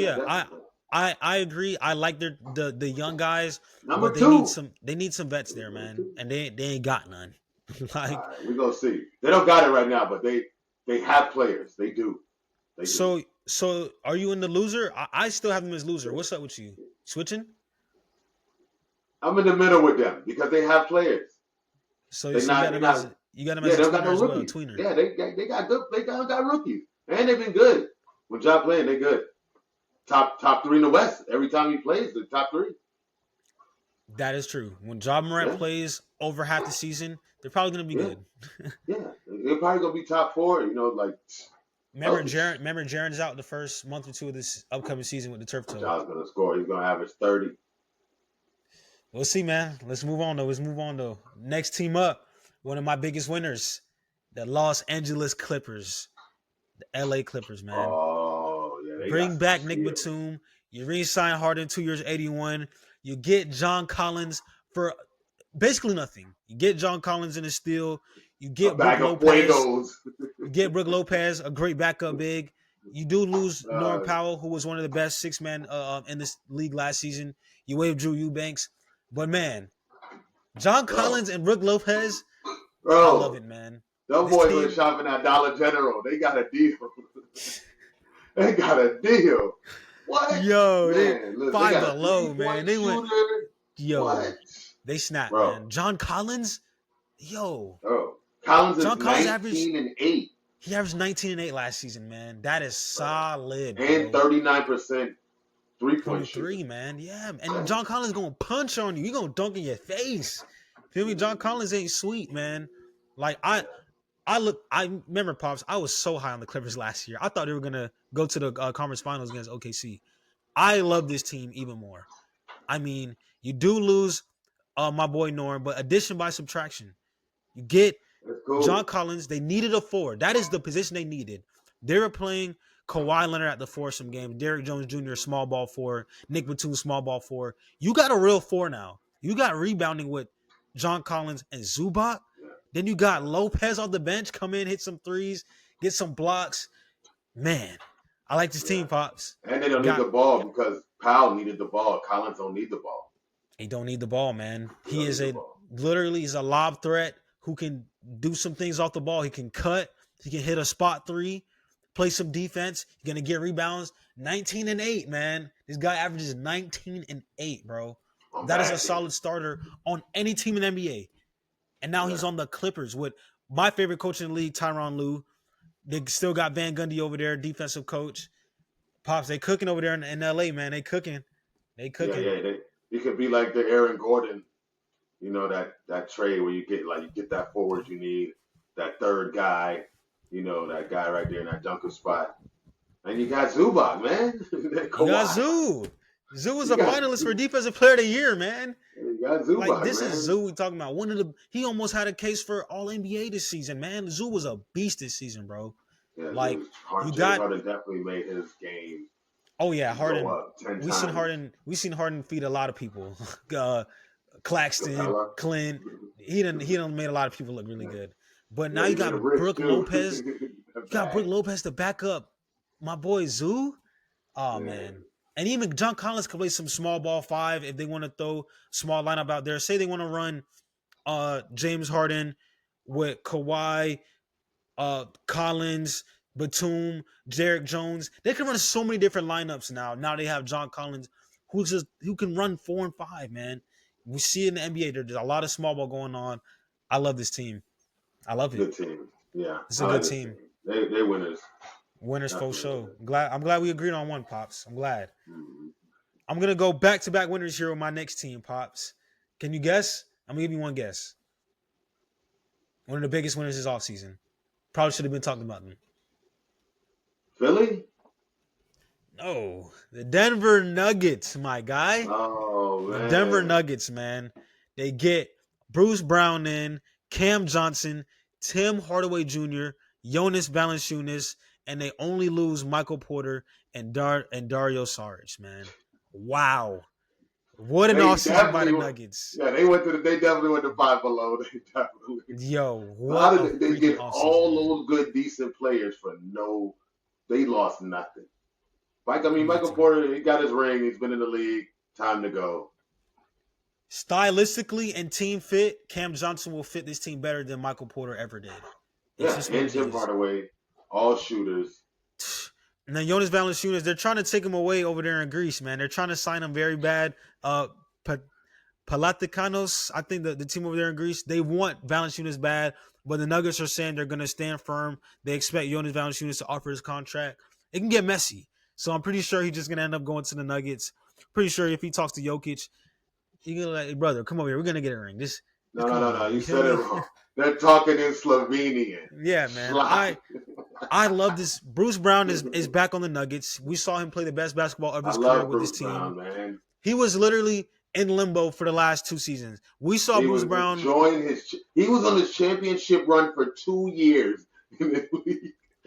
I agree. I like the young guys. Number but 2. They need some vets there, man, and they ain't got none. Like, all right, we gonna see. They don't got it right now, but they have players. They do. So are you in the loser? I still have them as loser. What's up with you? Switching? I'm in the middle with them because they have players. So you got them as tweener. Tweener. Yeah, they got good. They got rookies, and they've been good. When Ja playing, they good. Top 3 in the West. Every time he plays, the top 3. That is true. When Ja Morant plays over half the season, they're probably going to be good. They're probably going to be top 4. Remember Jaren's out the first month or 2 of this upcoming season with the turf toe. Ja's going to score. He's going to average 30. We'll see, man. Let's move on, though. Next team up, one of my biggest winners, the Los Angeles Clippers, the LA Clippers, man. Oh, yeah. Bring back Nick Batum. You re-sign Harden 2 years, 81. You get John Collins for basically nothing. You get John Collins in a steal. You get Brook Lopez. You get Brook Lopez, a great backup big. You do lose Norman Powell, who was one of the best 6-men in this league last season. You waive Drew Eubanks. But, man, John Collins and Brook Lopez, I love it, man. Them boys were shopping at Dollar General. They got a deal. What? Yo, man, Five Below, man. They went. Yo, what? They snapped, Bro. man. John Collins, Yo, Oh, Collins is John Collins averaged 19-8 he averaged 19 and 8 last season, man. That is solid, and bro. 39% 3-point From shooter. three, man. Yeah. And John Collins gonna punch on you. He gonna dunk in your face. Feel me? John Collins ain't sweet, man. Like I remember Pops. I was so high on the Clippers last year. I thought they were gonna go to the conference finals against OKC. I love this team even more. I mean, you do lose my boy Norm, but addition by subtraction. You get That's John cool. Collins. They needed a four. That is the position they needed. They were playing Kawhi Leonard at the four some games. Derrick Jones Jr. small ball four. Nick Batum small ball four. You got a real four now. You got rebounding with John Collins and Zubac. Yeah, Then you got yeah. Lopez on the bench. Come in, hit some threes, get some blocks. Man, I like this Yeah. team, Pops. And they don't need Got the ball because Powell needed the ball. Collins don't need the ball. He don't need the ball, man. He He don't is need the a ball. literally he's a lob threat who can do some things off the ball. He can cut. He can hit a spot three, play some defense. He's gonna get rebounds. 19 and 8, man. This guy averages 19 and 8, bro. On That is a bad teams. solid starter on any team in the NBA. And now he's Yeah. on the Clippers with my favorite coach in the league, Tyronn Lue. They still got Van Gundy over there, defensive coach. Pops, they cooking over there in LA, man. They cooking. They Yeah, cooking. yeah. You could be like the Aaron Gordon, that trade where you get that forward you need, that third guy, that guy right there in that dunker spot. And you got Zubac, man. You got Kawhi. Zoo. Zoo was You a got finalist for Defensive Player of the Year, man. you got Like Zubac, this is man. Zoo we talking about. He almost had a case for All NBA this season, man. Zoo was a beast this season, bro. Yeah, Like you James got, Harden definitely made his game oh yeah, go Harden. up 10 We seen times. Harden. We seen Harden feed a lot of people. Claxton, Capella. Clint. He done made a lot of people look really good. But now Yeah, you he made a got rich Brooke too. Lopez. You got Brooke Bad. Lopez to back up my boy Zoo. Oh Yeah. man. And even John Collins can play some small ball five if they want to throw small lineup out there. Say they want to run James Harden with Kawhi, Collins, Batum, Derrick Jones. They can run so many different lineups now. Now they have John Collins who can run 4 and 5, man. We see it in the NBA. There's a lot of small ball going on. I love this team. I love it. Good team. Yeah. It's I a like good this team. team. They winners. Winners for Definitely show. winners. I'm glad we agreed on one, Pops. I'm glad. Mm-hmm. I'm gonna go back-to-back winners here with my next team, Pops. Can you guess? I'm gonna give you one guess. One of the biggest winners this offseason. Probably should have been talking about them. Philly? No, the Denver Nuggets, my guy. Oh, The man. Denver Nuggets, man. They get Bruce Brown in, Cam Johnson, Tim Hardaway Jr., Jonas Valanciunas, and they only lose Michael Porter and Dario Saric, man. Wow. What an They offseason by definitely the went. Nuggets. Yeah, they definitely went to Five Below. They definitely. Yo, How what a did they freaking get offseason, all man. those good, decent players for no? They lost nothing. Michael Nothing. Porter, he got his ring. He's been in the league. Time to go. Stylistically and team fit, Cam Johnson will fit this team better than Michael Porter ever did. It's Yeah, just what and it Tim is. Hardaway, all shooters. And then Jonas Valanciunas, they're trying to take him away over there in Greece, man. They're trying to sign him very bad. Palatikanos, I think the team over there in Greece, they want Valanciunas bad, but the Nuggets are saying they're going to stand firm. They expect Jonas Valanciunas to offer his contract. It can get messy. So I'm pretty sure he's just going to end up going to the Nuggets. Pretty sure if he talks to Jokic, he's going to like, hey, brother, come over here. We're going to get a ring. No. Man. You said it wrong. They're talking in Slovenian. Yeah, man. Slide. I love this. Bruce Brown is back on the Nuggets. We saw him play the best basketball of I his career love with his Bruce team. Brown, man. He was literally in limbo for the last 2 seasons. We saw He Bruce was Brown. enjoying he was on his championship run for 2 years.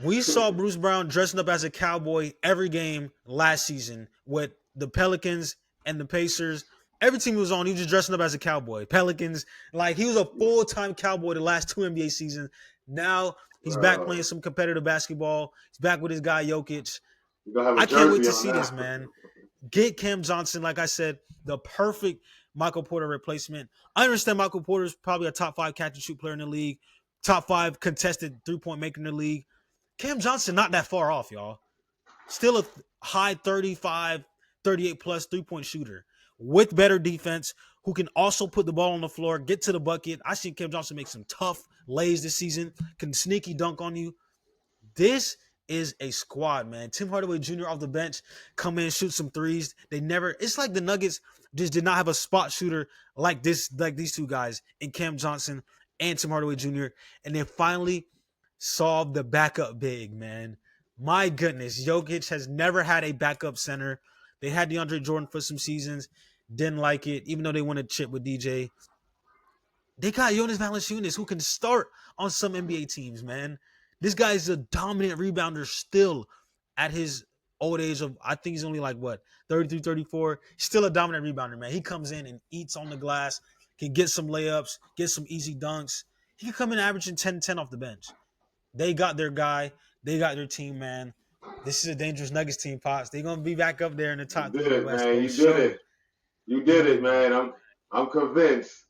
We saw Bruce Brown dressing up as a Cowboy every game last season with the Pelicans and the Pacers. Every team he was on, he was just dressing up as a Cowboy. Pelicans, like he was a full-time Cowboy the last 2 NBA seasons. Now he's back playing some competitive basketball. He's back with his guy Jokic. I can't wait to see this, man. Get Cam Johnson, like I said, the perfect Michael Porter replacement. I understand Michael Porter is probably a top 5 catch and shoot player in the league, top 5 contested 3-point maker in the league. Cam Johnson not that far off, y'all. Still a high 35, 38 plus 3-point shooter. with better defense, who can also put the ball on the floor, get to the bucket. I seen Cam Johnson make some tough lays this season, can sneaky dunk on you. This is a squad, man. Tim Hardaway Jr. off the bench, come in, shoot some threes. It's like the Nuggets just did not have a spot shooter like these two guys in Cam Johnson and Tim Hardaway Jr. And they finally solved the backup big, man. My goodness, Jokic has never had a backup center. They had DeAndre Jordan for some seasons, didn't like it, even though they won a chip with DJ. They got Jonas Valanciunas, who can start on some NBA teams, man. This guy is a dominant rebounder still at his old age of, I think he's only 33, 34. Still a dominant rebounder, man. He comes in and eats on the glass, can get some layups, get some easy dunks. He can come in averaging 10-10 off the bench. They got their guy. They got their team, man. This is a dangerous Nuggets team, Pops. They're going to be back up there in the top three of the West Coast. You did it, man. I'm convinced.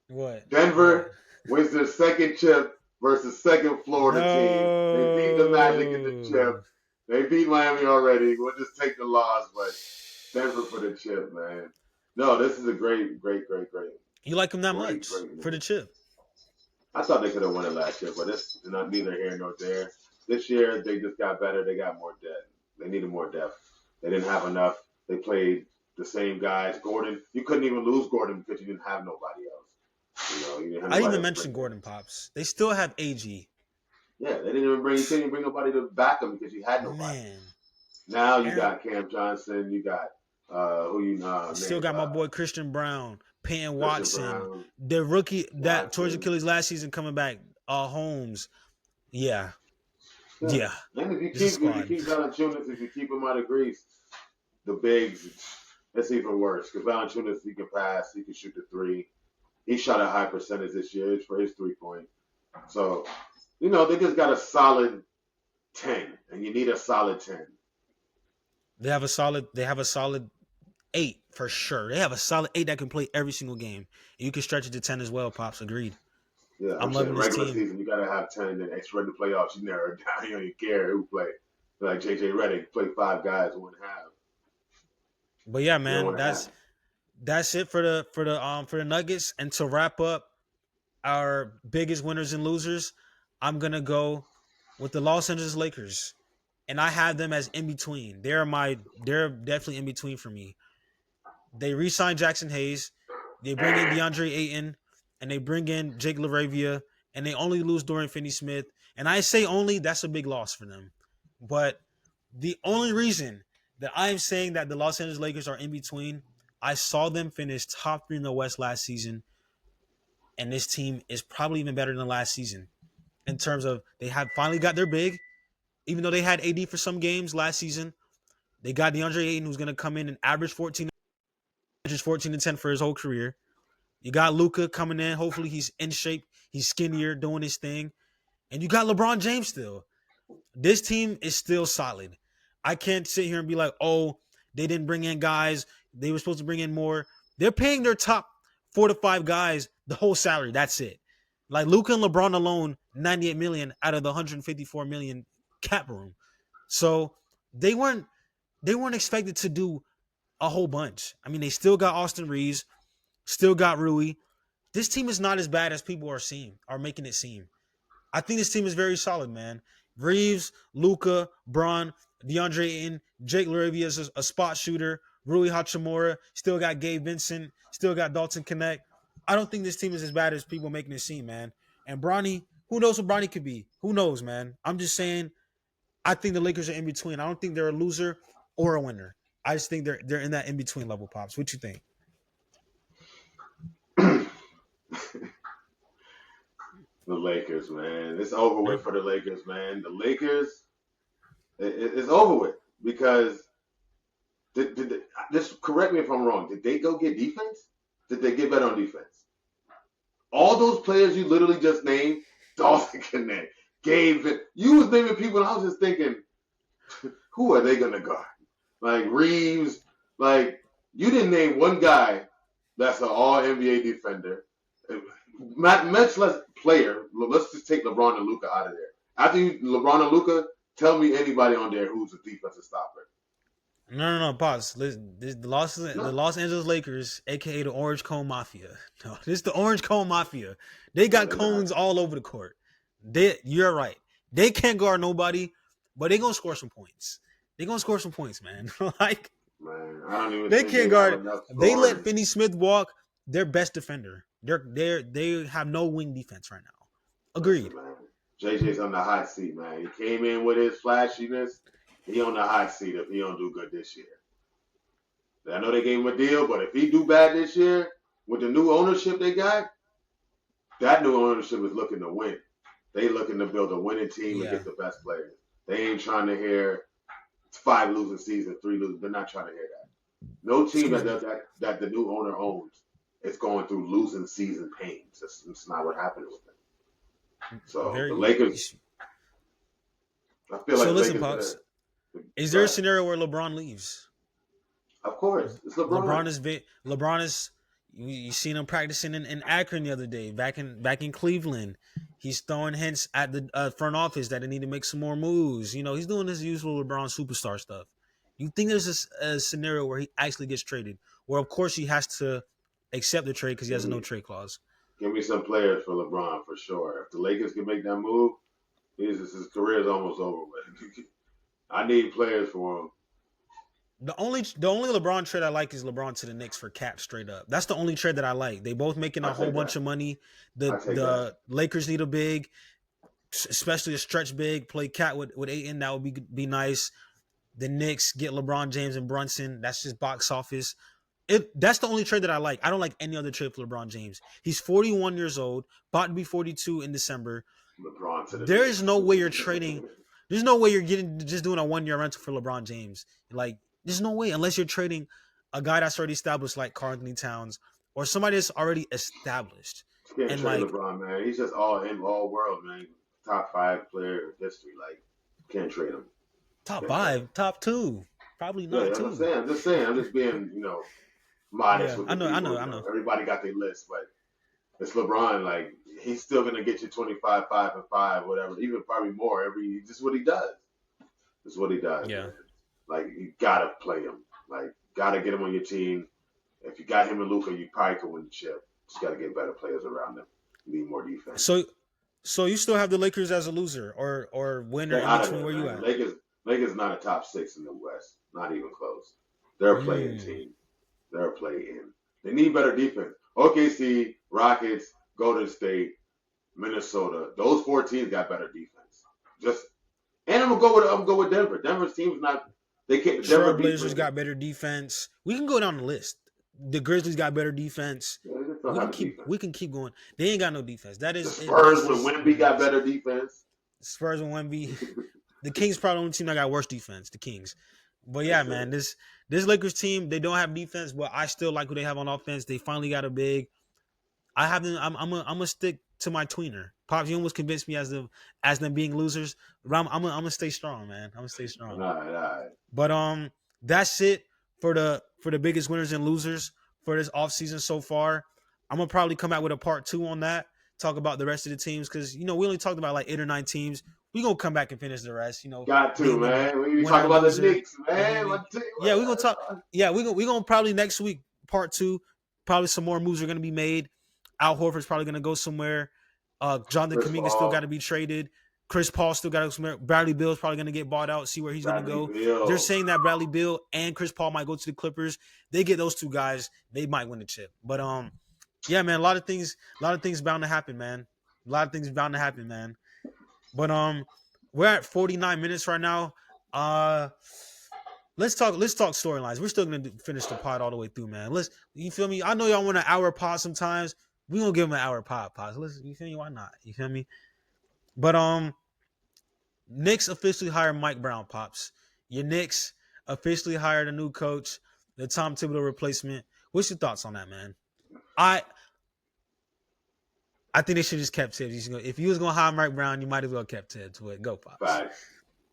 What? Denver wins their second chip versus second Florida team. They beat the Magic in the chip. They beat Miami already. We'll just take the loss, but Denver for the chip, man. No, this is a great. You like them that much for the chip? I thought they could have won it last year, but it's not neither here nor there. This year, they just got better. They got more depth. They needed more depth. They didn't have enough. They played the same guys. Gordon, you couldn't even lose Gordon because you didn't have nobody else. I didn't even mention Gordon, Pops. They still have AG. Yeah, they didn't even bring. You couldn't even bring nobody to back them because you had nobody. Man. Now you got Cam Johnson. You got still got my boy Christian Brown, Peyton Watson, the rookie that towards Achilles last season coming back. Holmes. Yeah. And if you keep Valanciunas, if you keep him out of Greece, the bigs, it's even worse because Valanciunas, he can pass, he can shoot the three. He shot a high percentage this year for his 3-point. So, they just got a solid 10, and you need a solid 10. They have a solid 8 for sure. They have a solid 8 that can play every single game. And you can stretch it to 10 as well, Pops. Agreed. Yeah, I'm loving this team. Season, you got to have 10, and then extra in the playoffs, you narrow it down. You don't even care who play. Like J.J. Redick, play 5 guys, 1 half. But yeah, man, that's it for the Nuggets. And to wrap up our biggest winners and losers, I'm gonna go with the Los Angeles Lakers, and I have them as in between. They're definitely in between for me. They re-signed Jackson Hayes, they bring in DeAndre Ayton, and they bring in Jake LaRavia, and they only lose Dorian Finney-Smith. And I say only, that's a big loss for them. But the only reason that I am saying that the Los Angeles Lakers are in between, I saw them finish top 3 in the West last season, and this team is probably even better than last season in terms of they have finally got their big, even though they had AD for some games last season. They got DeAndre Ayton, who's going to come in and average 14 and 10 for his whole career. You got Luka coming in. Hopefully he's in shape. He's skinnier, doing his thing. And you got LeBron James still. This team is still solid. I can't sit here and be like, oh, they didn't bring in guys. They were supposed to bring in more. They're paying their top 4 to 5 guys the whole salary. That's it. Like Luka and LeBron alone, $98 million out of the $154 million cap room. So they weren't expected to do a whole bunch. I mean, they still got Austin Reeves, still got Rui. This team is not as bad as people are making it seem. I think this team is very solid, man. Reeves, Luka, Bron, DeAndre Ayton, Jake LaRavia is a spot shooter. Rui Hachimura, still got Gabe Vincent, still got Dalton Knecht. I don't think this team is as bad as people making it seem, man. And Bronny, who knows what Bronny could be? Who knows, man? I'm just saying, I think the Lakers are in between. I don't think they're a loser or a winner. I just think they're in that in-between level, Pops. What you think? The Lakers, man. It's over with for the Lakers, man. The Lakers, it's over with because just correct me if I'm wrong. Did they go get defense? Did they get better on defense? All those players you literally just named, Dalton Knecht, Gabe, you was naming people, and I was just thinking, who are they gonna guard? Like Reeves, like you didn't name one guy that's an all NBA defender. Much less player. Let's just take LeBron and Luka out of there. After LeBron and Luka, tell me anybody on there who's a defensive stopper. No. Pause. The No, Los Angeles Lakers, aka the Orange Cone Mafia. No, this is the Orange Cone Mafia. They no, got they're not. cones all over the court. You're right. They can't guard nobody, but they gonna score some points. They gonna score some points, man. Like Man, I don't even they think can't they have guard. enough They let scoring. Finney Smith walk. Their best defender. They have no wing defense right now. Listen, Agreed. man. JJ's on the hot seat, man. He came in with his flashiness. He on the hot seat if he don't do good this year. I know they gave him a deal, but if he do bad this year with the new ownership they got, that new ownership is looking to win. They looking to build a winning team and Yeah. get the best players. They ain't trying to hear 5 losing seasons, 3 losing. They're not trying to hear that. No team that Excuse does me. that the new owner owns is going through losing season pains. That's not what happened with them. So the Very. Lakers, I feel like So the listen, Lakers gonna Pops. Is there a but scenario where LeBron leaves? of course it's LeBron. LeBron is you seen him practicing in Akron the other day, back in Cleveland. He's throwing hints at the front office that they need to make some more moves. You know, he's doing his usual LeBron superstar stuff. You think there's a scenario where he actually gets traded? Where of course he has to accept the trade because he Give has a no me trade clause. give me some players for LeBron for sure. If the Lakers can make that move, his career is almost over with. I need players for him. The only LeBron trade I like is LeBron to the Knicks for Cap straight up. That's the only trade that I like. They both making I a whole take bunch that. of money. I The take that. the Lakers need a big, especially a stretch big. Play Cat with Aiton, that would be nice. The Knicks get LeBron James and Brunson. That's just box office. That's the only trade that I like. I don't like any other trade for LeBron James. He's 41 years old, about to be 42 in December. LeBron to the There is no Knicks. way you're trading. There's no way you're getting just doing a 1 year rental for LeBron James. Like, there's no way unless you're trading a guy that's already established like Karl Anthony Towns or somebody that's already established. Can't And trade like LeBron, man. He's just all world, man. Top 5 player in history. Like, can't trade him. top Can't trade him. five, top two, probably Yeah, not I'm just two. saying. I'm just saying. I'm just being, modest Yeah, with I the know, I people. know, I know. Everybody got their list, but it's LeBron. Like, he's still gonna get you 25, 5 and 5, whatever. Even probably more. Just what he does. It's what he does, Yeah. man. Like, you gotta play him. Like, gotta get him on your team. If you got him and Luka, you probably could win the chip. Just gotta get better players around them. You need more defense. So so you still have the Lakers as a loser or winner They're in out of between there, where you man. at? Lakers not a top 6 in the West. Not even close. They're a playing Mm. team. They're a play-in. They need better defense. OKC, Rockets, Golden State, Minnesota. Those 4 teams got better defense. And I'm gonna go with Denver. Denver's team's not. They can't. Denver beat Trailblazers Memphis. got better defense. We can go down the list. The Grizzlies got better defense. Yeah, they just don't have a defense. We can keep going. They ain't got no defense. That The is it. Spurs That's with just what Wemby it got is. better defense. Spurs and Wemby. The Kings probably the only team that got worse defense. The Kings. But yeah, That's man, it. this Lakers team, they don't have defense, but I still like who they have on offense. They finally got a big. I haven't. I'm gonna stick to my tweener. Pops, you almost convinced me as them being losers. But I'm gonna stay strong, man. I'm gonna stay All strong. right, all right. But that's it for the biggest winners and losers for this offseason so far. I'm gonna probably come out with a part 2 on that. Talk about the rest of the teams because we only talked about like 8 or 9 teams. We gonna come back and finish the rest. Got to, Being the man. We winner talk or about the loser. Knicks, You feel man. me? What team? Yeah, we gonna talk. Yeah, we gonna probably next week part 2. Probably some more moves are gonna be made. Al Horford's probably gonna go somewhere. Jonathan Chris Kuminga still got Paul, to be traded. Chris Paul still got to go somewhere. Bradley Bill's probably gonna get bought out. See where he's gonna Bradley go. They're Beal. saying that Bradley Bill and Chris Paul might go to the Clippers. They get those 2 guys, they might win the chip. But yeah, man, a lot of things bound to happen, man. A lot of things bound to happen, man. But we're at 49 minutes right now. Let's talk storylines. We're still gonna finish the pod all the way through, man. You feel me? I know y'all want an hour pod sometimes. We gonna give them an hour pod. You feel me? Why not? You feel me? But Knicks officially hired Mike Brown, Pops. Your Knicks officially hired a new coach, the Tom Thibodeau replacement. What's your thoughts on that, man? I think they should just kept Tibbs. If you was gonna hire Mike Brown, you might as well kept Tibbs. But go, Pops. Facts.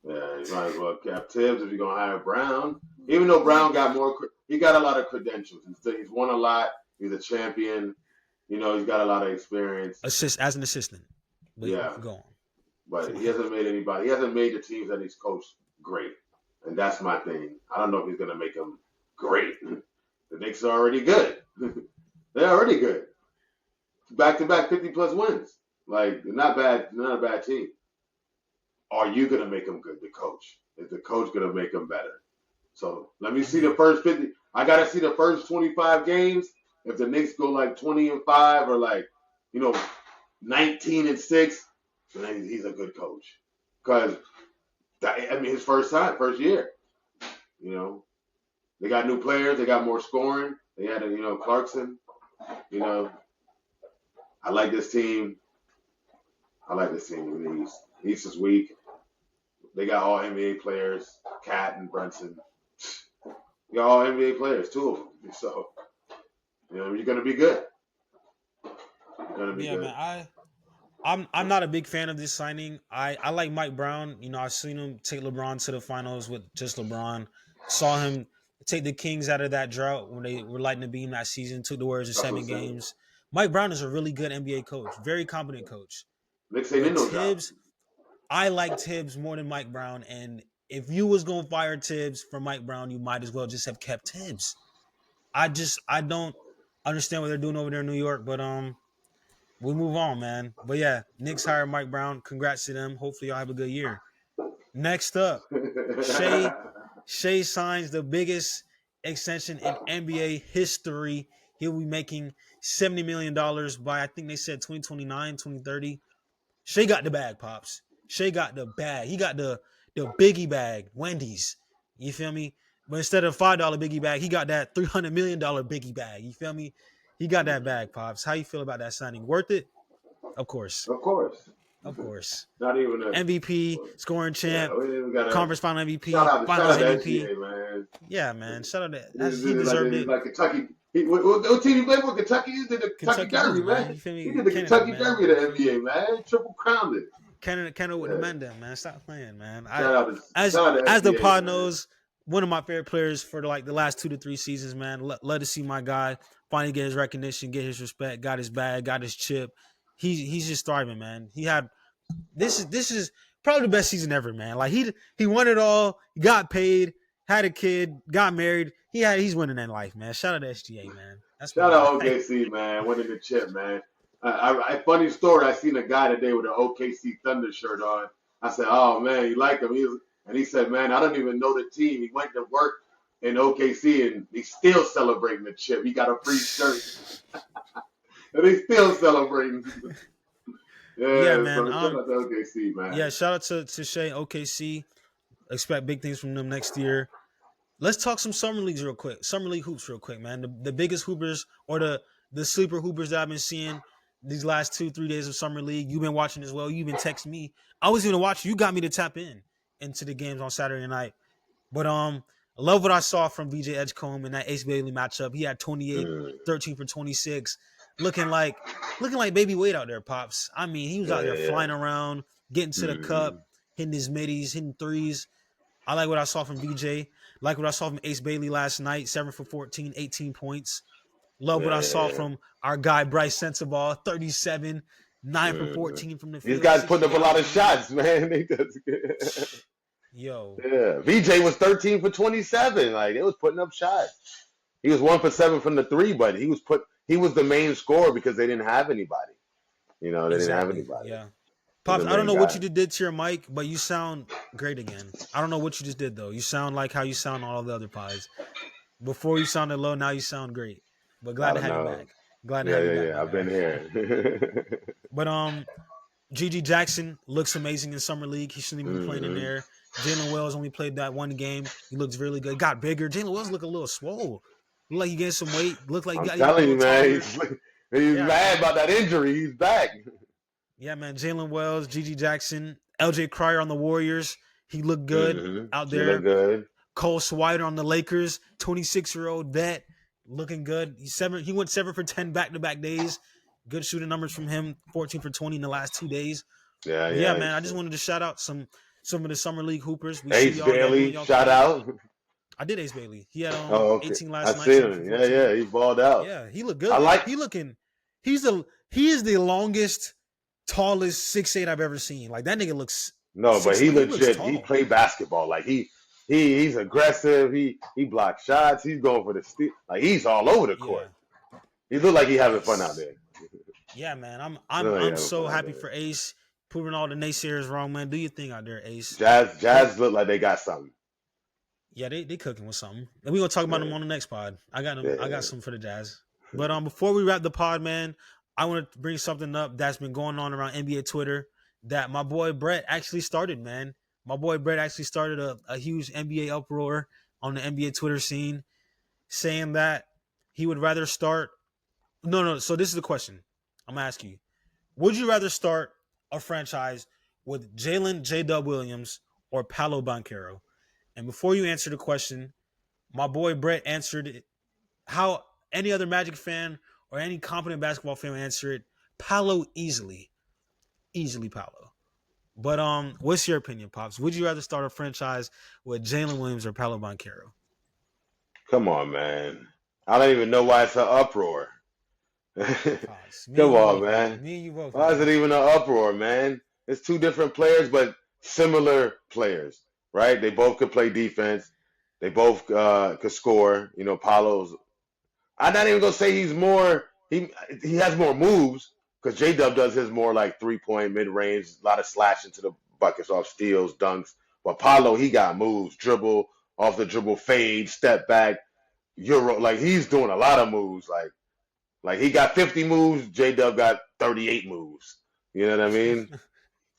Yeah, you might as well cap Tibbs if you're gonna hire Brown. Even though Brown got he got a lot of credentials. He's won a lot. He's a champion. He's got a lot of experience. As an assistant. But Yeah, go on. but he hasn't made anybody. He hasn't made the teams that he's coached great. And that's my thing. I don't know if he's going to make them great. The Knicks are already good. They're already good. Back-to-back 50-plus wins. Like, they're not bad. They're not a bad team. Are you going to make them good, the coach? Is the coach going to make them better? So let me see the first 50. I got to see the first 25 games. If the Knicks go like 20-5 or like, 19-6, then he's a good coach. Because, his first year. They got new players. They got more scoring. They had, Clarkson. I like this team. In the East. East is weak. They got all NBA players, Cat and Brunson. You got all NBA players, two of them. So, you're going to be good. Man. I'm not a big fan of this signing. I like Mike Brown. I've seen him take LeBron to the finals with just LeBron. Saw him take the Kings out of that drought when they were lighting the beam that season. Took the Warriors to 7 games. Mike Brown is a really good NBA coach. Very competent coach. Tibbs, I like Tibbs more than Mike Brown. And if you was going to fire Tibbs for Mike Brown, you might as well just have kept Tibbs. I don't understand what they're doing over there in New York, but we move on, man. But yeah, Knicks hired Mike Brown. Congrats to them. Hopefully y'all have a good year. Next up, Shea signs the biggest extension in NBA history. He'll be making $70 million by, I think they said 2029, 2030. Shea got the bag, Pops. Shea got the bag. He got the biggie bag, Wendy's. You feel me? But instead of $5 biggie bag, he got that $300 million biggie bag. You feel me? He got that bag, Pops. How you feel about that signing? Worth it? Of course. Of course. Not even a MVP, scoring champ, conference final MVP, finals MVP. SGA, man. Yeah, man. Shout out to he deserved it. Like Kentucky. What team he played for? Kentucky? He did the Kentucky Derby, man. You feel me? He did the Kentucky Derby of the NBA, man. Triple crowned it. Canada with the men down, man. Stop playing, man. As the pod knows, one of my favorite players for the last 2 to 3 seasons, man. Love to see my guy finally get his recognition, get his respect, got his bag, got his chip. He's just thriving, man. He had this is probably the best season ever, man. Like he won it all, got paid, had a kid, got married. He's winning in life, man. Shout out to SGA, man. Shout out OKC, man. Winning the chip, man. Funny story. I seen a guy today with an OKC Thunder shirt on. I said, "Oh man, you like him?" He said, "Man, I don't even know the team. He went to work in OKC and he's still celebrating the chip. He got a free shirt, and he's still celebrating." Yeah, man. So shout out to OKC, man. Yeah, shout out to Shea, OKC. Expect big things from them next year. Let's talk some summer league hoops real quick, man. The biggest hoopers or the sleeper hoopers that I've been seeing these last 2-3 days of summer league. You've been watching as well. You've been texting me. I was going to watch. You got me to tap into the games on Saturday night. But I love what I saw from VJ Edgecombe in that Ace Bailey matchup. He had 28, 13 for 26, looking like baby Wade out there, Pops. I mean, he was out there flying around, getting to the cup, hitting his middies, hitting threes. I like what I saw from VJ. Like what I saw from Ace Bailey last night, 7 for 14, 18 points. Love what I saw from our guy Bryce Sensabaugh, 37, 9 for 14 from the field. These guys putting up a lot of shots, man. Yo. Yeah. VJ was 13 for 27. Like, they was putting up shots. He was 1 for 7 from the 3, but he was the main scorer because they didn't have anybody. They didn't have anybody. Yeah. Pops, I don't know what you just did to your mic, but you sound great again. I don't know what you just did, though. You sound like how you sound on all the other pods. Before you sounded low, now you sound great. But glad to have you back. Glad to have you back. Yeah, I've been here. But Gigi Jackson looks amazing in Summer League. He shouldn't even be playing in there. Jalen Wells only played that one game. He looks really good. Got bigger. Jalen Wells look a little swole. Look like he gained some weight. Look like I'm telling you, man. He's mad about that injury. He's back. Yeah, man. Jalen Wells, Gigi Jackson, LJ Cryer on the Warriors. He looked good out there. He looked good. Cole Swider on the Lakers, 26-year-old vet, looking good. He went 7 for 10 back-to-back days. Good shooting numbers from him, 14 for 20 in the last 2 days. Yeah, man. I just wanted to shout out some of the Summer League hoopers. Ace Bailey, shout out. I did Ace Bailey. He had 18 last night. I seen him. Yeah, he balled out. Yeah, he looked good. He is the longest, tallest 6'8" I've ever seen. Like, that nigga looks. No, but he legit. He played basketball. Like he He's aggressive. He blocks shots. He's going for the steal. Like he's all over the Yeah. court. He look like he having fun out Ace. there. Yeah, man. He look like he I'm having so fun out happy there. for Ace, proving all the naysayers wrong, man. Do your thing out there, Ace. Jazz look like they got something. Yeah, they cooking with something. And we're gonna talk about them Yeah, on the next pod. I yeah. got some for the Jazz. But before we wrap the pod, man, I want to bring something up that's been going on around NBA Twitter that my boy Brett actually started, man. My boy Brett actually started a huge NBA uproar on the NBA Twitter scene, saying that he would rather start. No. So this is the question. I'm gonna ask you: would you rather start a franchise with Jalen J. Dub Williams or Paolo Banchero? And before you answer the question, my boy Brett answered it how any other Magic fan or any competent basketball fan would answer it. Paolo easily. Easily Paolo. But what's your opinion, Pops? Would you rather start a franchise with Jalen Williams or Paolo Banchero? Come on, man. I don't even know why it's an uproar. Pops. Me and Come you on, both, man. man. Me and you both, Why is it man. even an uproar, man? It's two different players, but similar players, right? They both could play defense. They both could score. You know, Paolo's. I'm not even gonna say he's more. He has more moves because J Dub does his more like 3-point mid range, a lot of slash into the buckets off steals, dunks. But Paolo, he got moves, dribble off the dribble, fade, step back, euro. Like he's doing a lot of moves. Like he got 50 moves, J Dub got 38 moves. You know what I mean?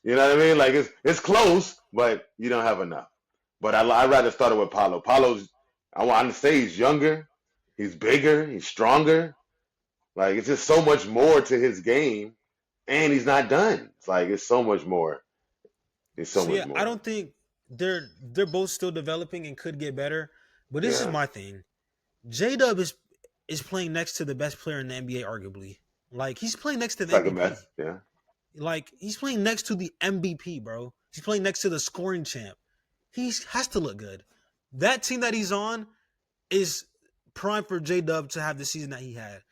You know what I mean? Like it's close, but you don't have enough. But I rather start it with Paolo. Paolo's I want to say he's younger, he's bigger, he's stronger. Like it's just so much more to his game, and he's not done. It's like it's so much more. It's so So much yeah, I more. don't think they're both still developing and could get better. But this is Yeah, my thing. J Dub is playing next to the best player in the NBA, arguably. Like he's playing next to the second MVP. best. Yeah, Like he's playing next to the MVP, bro. He's playing next to the scoring champ. He has to look good. That team that he's on is prime for J Dub to have the season that he had.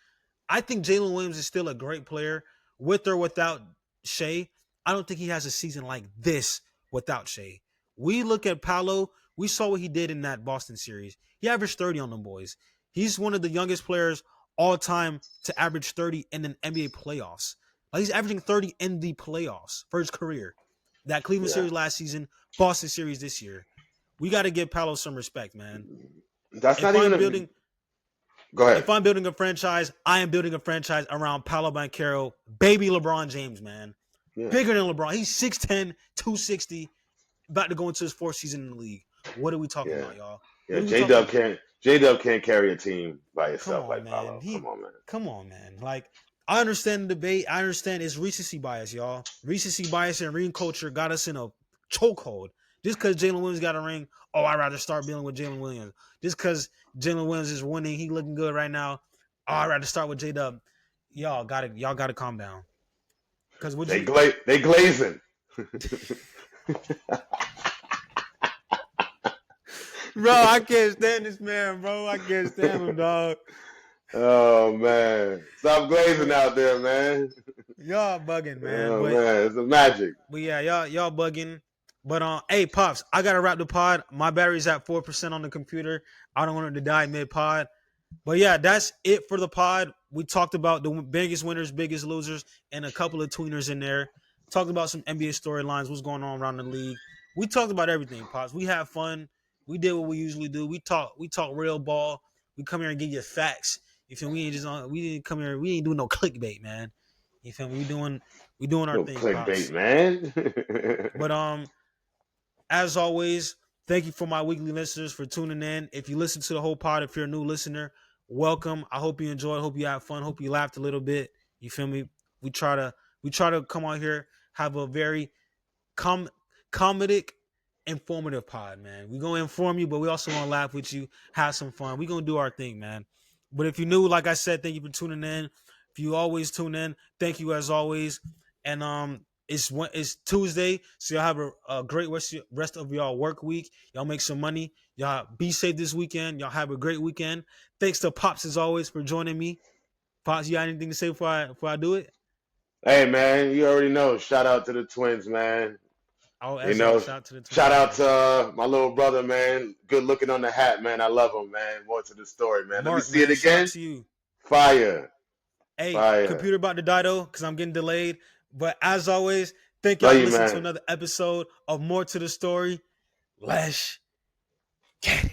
I think Jalen Williams is still a great player with or without Shea. I don't think he has a season like this without Shea. We look at Paolo. We saw what he did in that Boston series. He averaged 30 on them boys. He's one of the youngest players all time to average 30 in an NBA playoffs. Like he's averaging 30 in the playoffs for his career. That Cleveland yeah. series last season, Boston series this year. We got to give Paolo some respect, man. That's If not even I'm a. building Go ahead. if I'm building a franchise, I am building a franchise around Paolo Banchero, baby LeBron James, man. Yeah, Bigger than LeBron. He's 6'10", 260, about to go into his fourth season in the league. What are we talking yeah, about, y'all? yeah. What are we talking about? J Dub can't carry a team by Come himself on, like man. Paolo. Come on, man. Come on, man. Like, I understand the debate. I understand it's recency bias, y'all. Recency bias and ring culture got us in a chokehold. Just because Jalen Williams got a ring, I'd rather start dealing with Jalen Williams. Just because Jalen Williams is winning, he looking good right now. I'd rather start with J Dub. Y'all gotta calm down. Cause would you They glazing. Bro, I can't stand this man, bro. I can't stand him, dog. Oh man, stop glazing out there, man. Y'all bugging, man. Oh man, it's a magic. But yeah, y'all bugging. But hey, Pops, I gotta wrap the pod. My battery's at 4% on the computer. I don't want it to die mid pod. But yeah, that's it for the pod. We talked about the biggest winners, biggest losers, and a couple of tweeners in there. Talked about some NBA storylines, what's going on around the league. We talked about everything, Pops. We had fun. We did what we usually do. We talk real ball. We come here and give you facts. You feel me? We didn't come here. We ain't doing no clickbait, man. You feel me? We doing our No thing, clickbait, Pops. man. But as always, thank you for my weekly listeners for tuning in. If you listen to the whole pod, if you're a new listener, welcome. I hope you enjoyed. Hope you had fun. Hope you laughed a little bit. You feel me? We try to come on here, have a very comedic, informative pod, man. We gonna inform you, but we also gonna laugh with you, have some fun. We gonna do our thing, man. But if you're new, like I said, thank you for tuning in. If you always tune in, thank you as always. And it's Tuesday, so y'all have a great rest of y'all work week. Y'all make some money. Y'all be safe this weekend. Y'all have a great weekend. Thanks to Pops as always for joining me. Pops, you got anything to say before I do it? Hey man, you already know. Shout out to the twins, man. Oh, You as know, shout out to the shout out 23. to my little brother, man. Good looking on the hat, man. I love him, man. More to the story, man. Let me Mark, see it man, shout out again. to you. Fire, Hey, fire. computer about to die though, because I'm getting delayed. But as always, thank y'all Love for you, listening to man. another episode of More to the Story. Let's get it.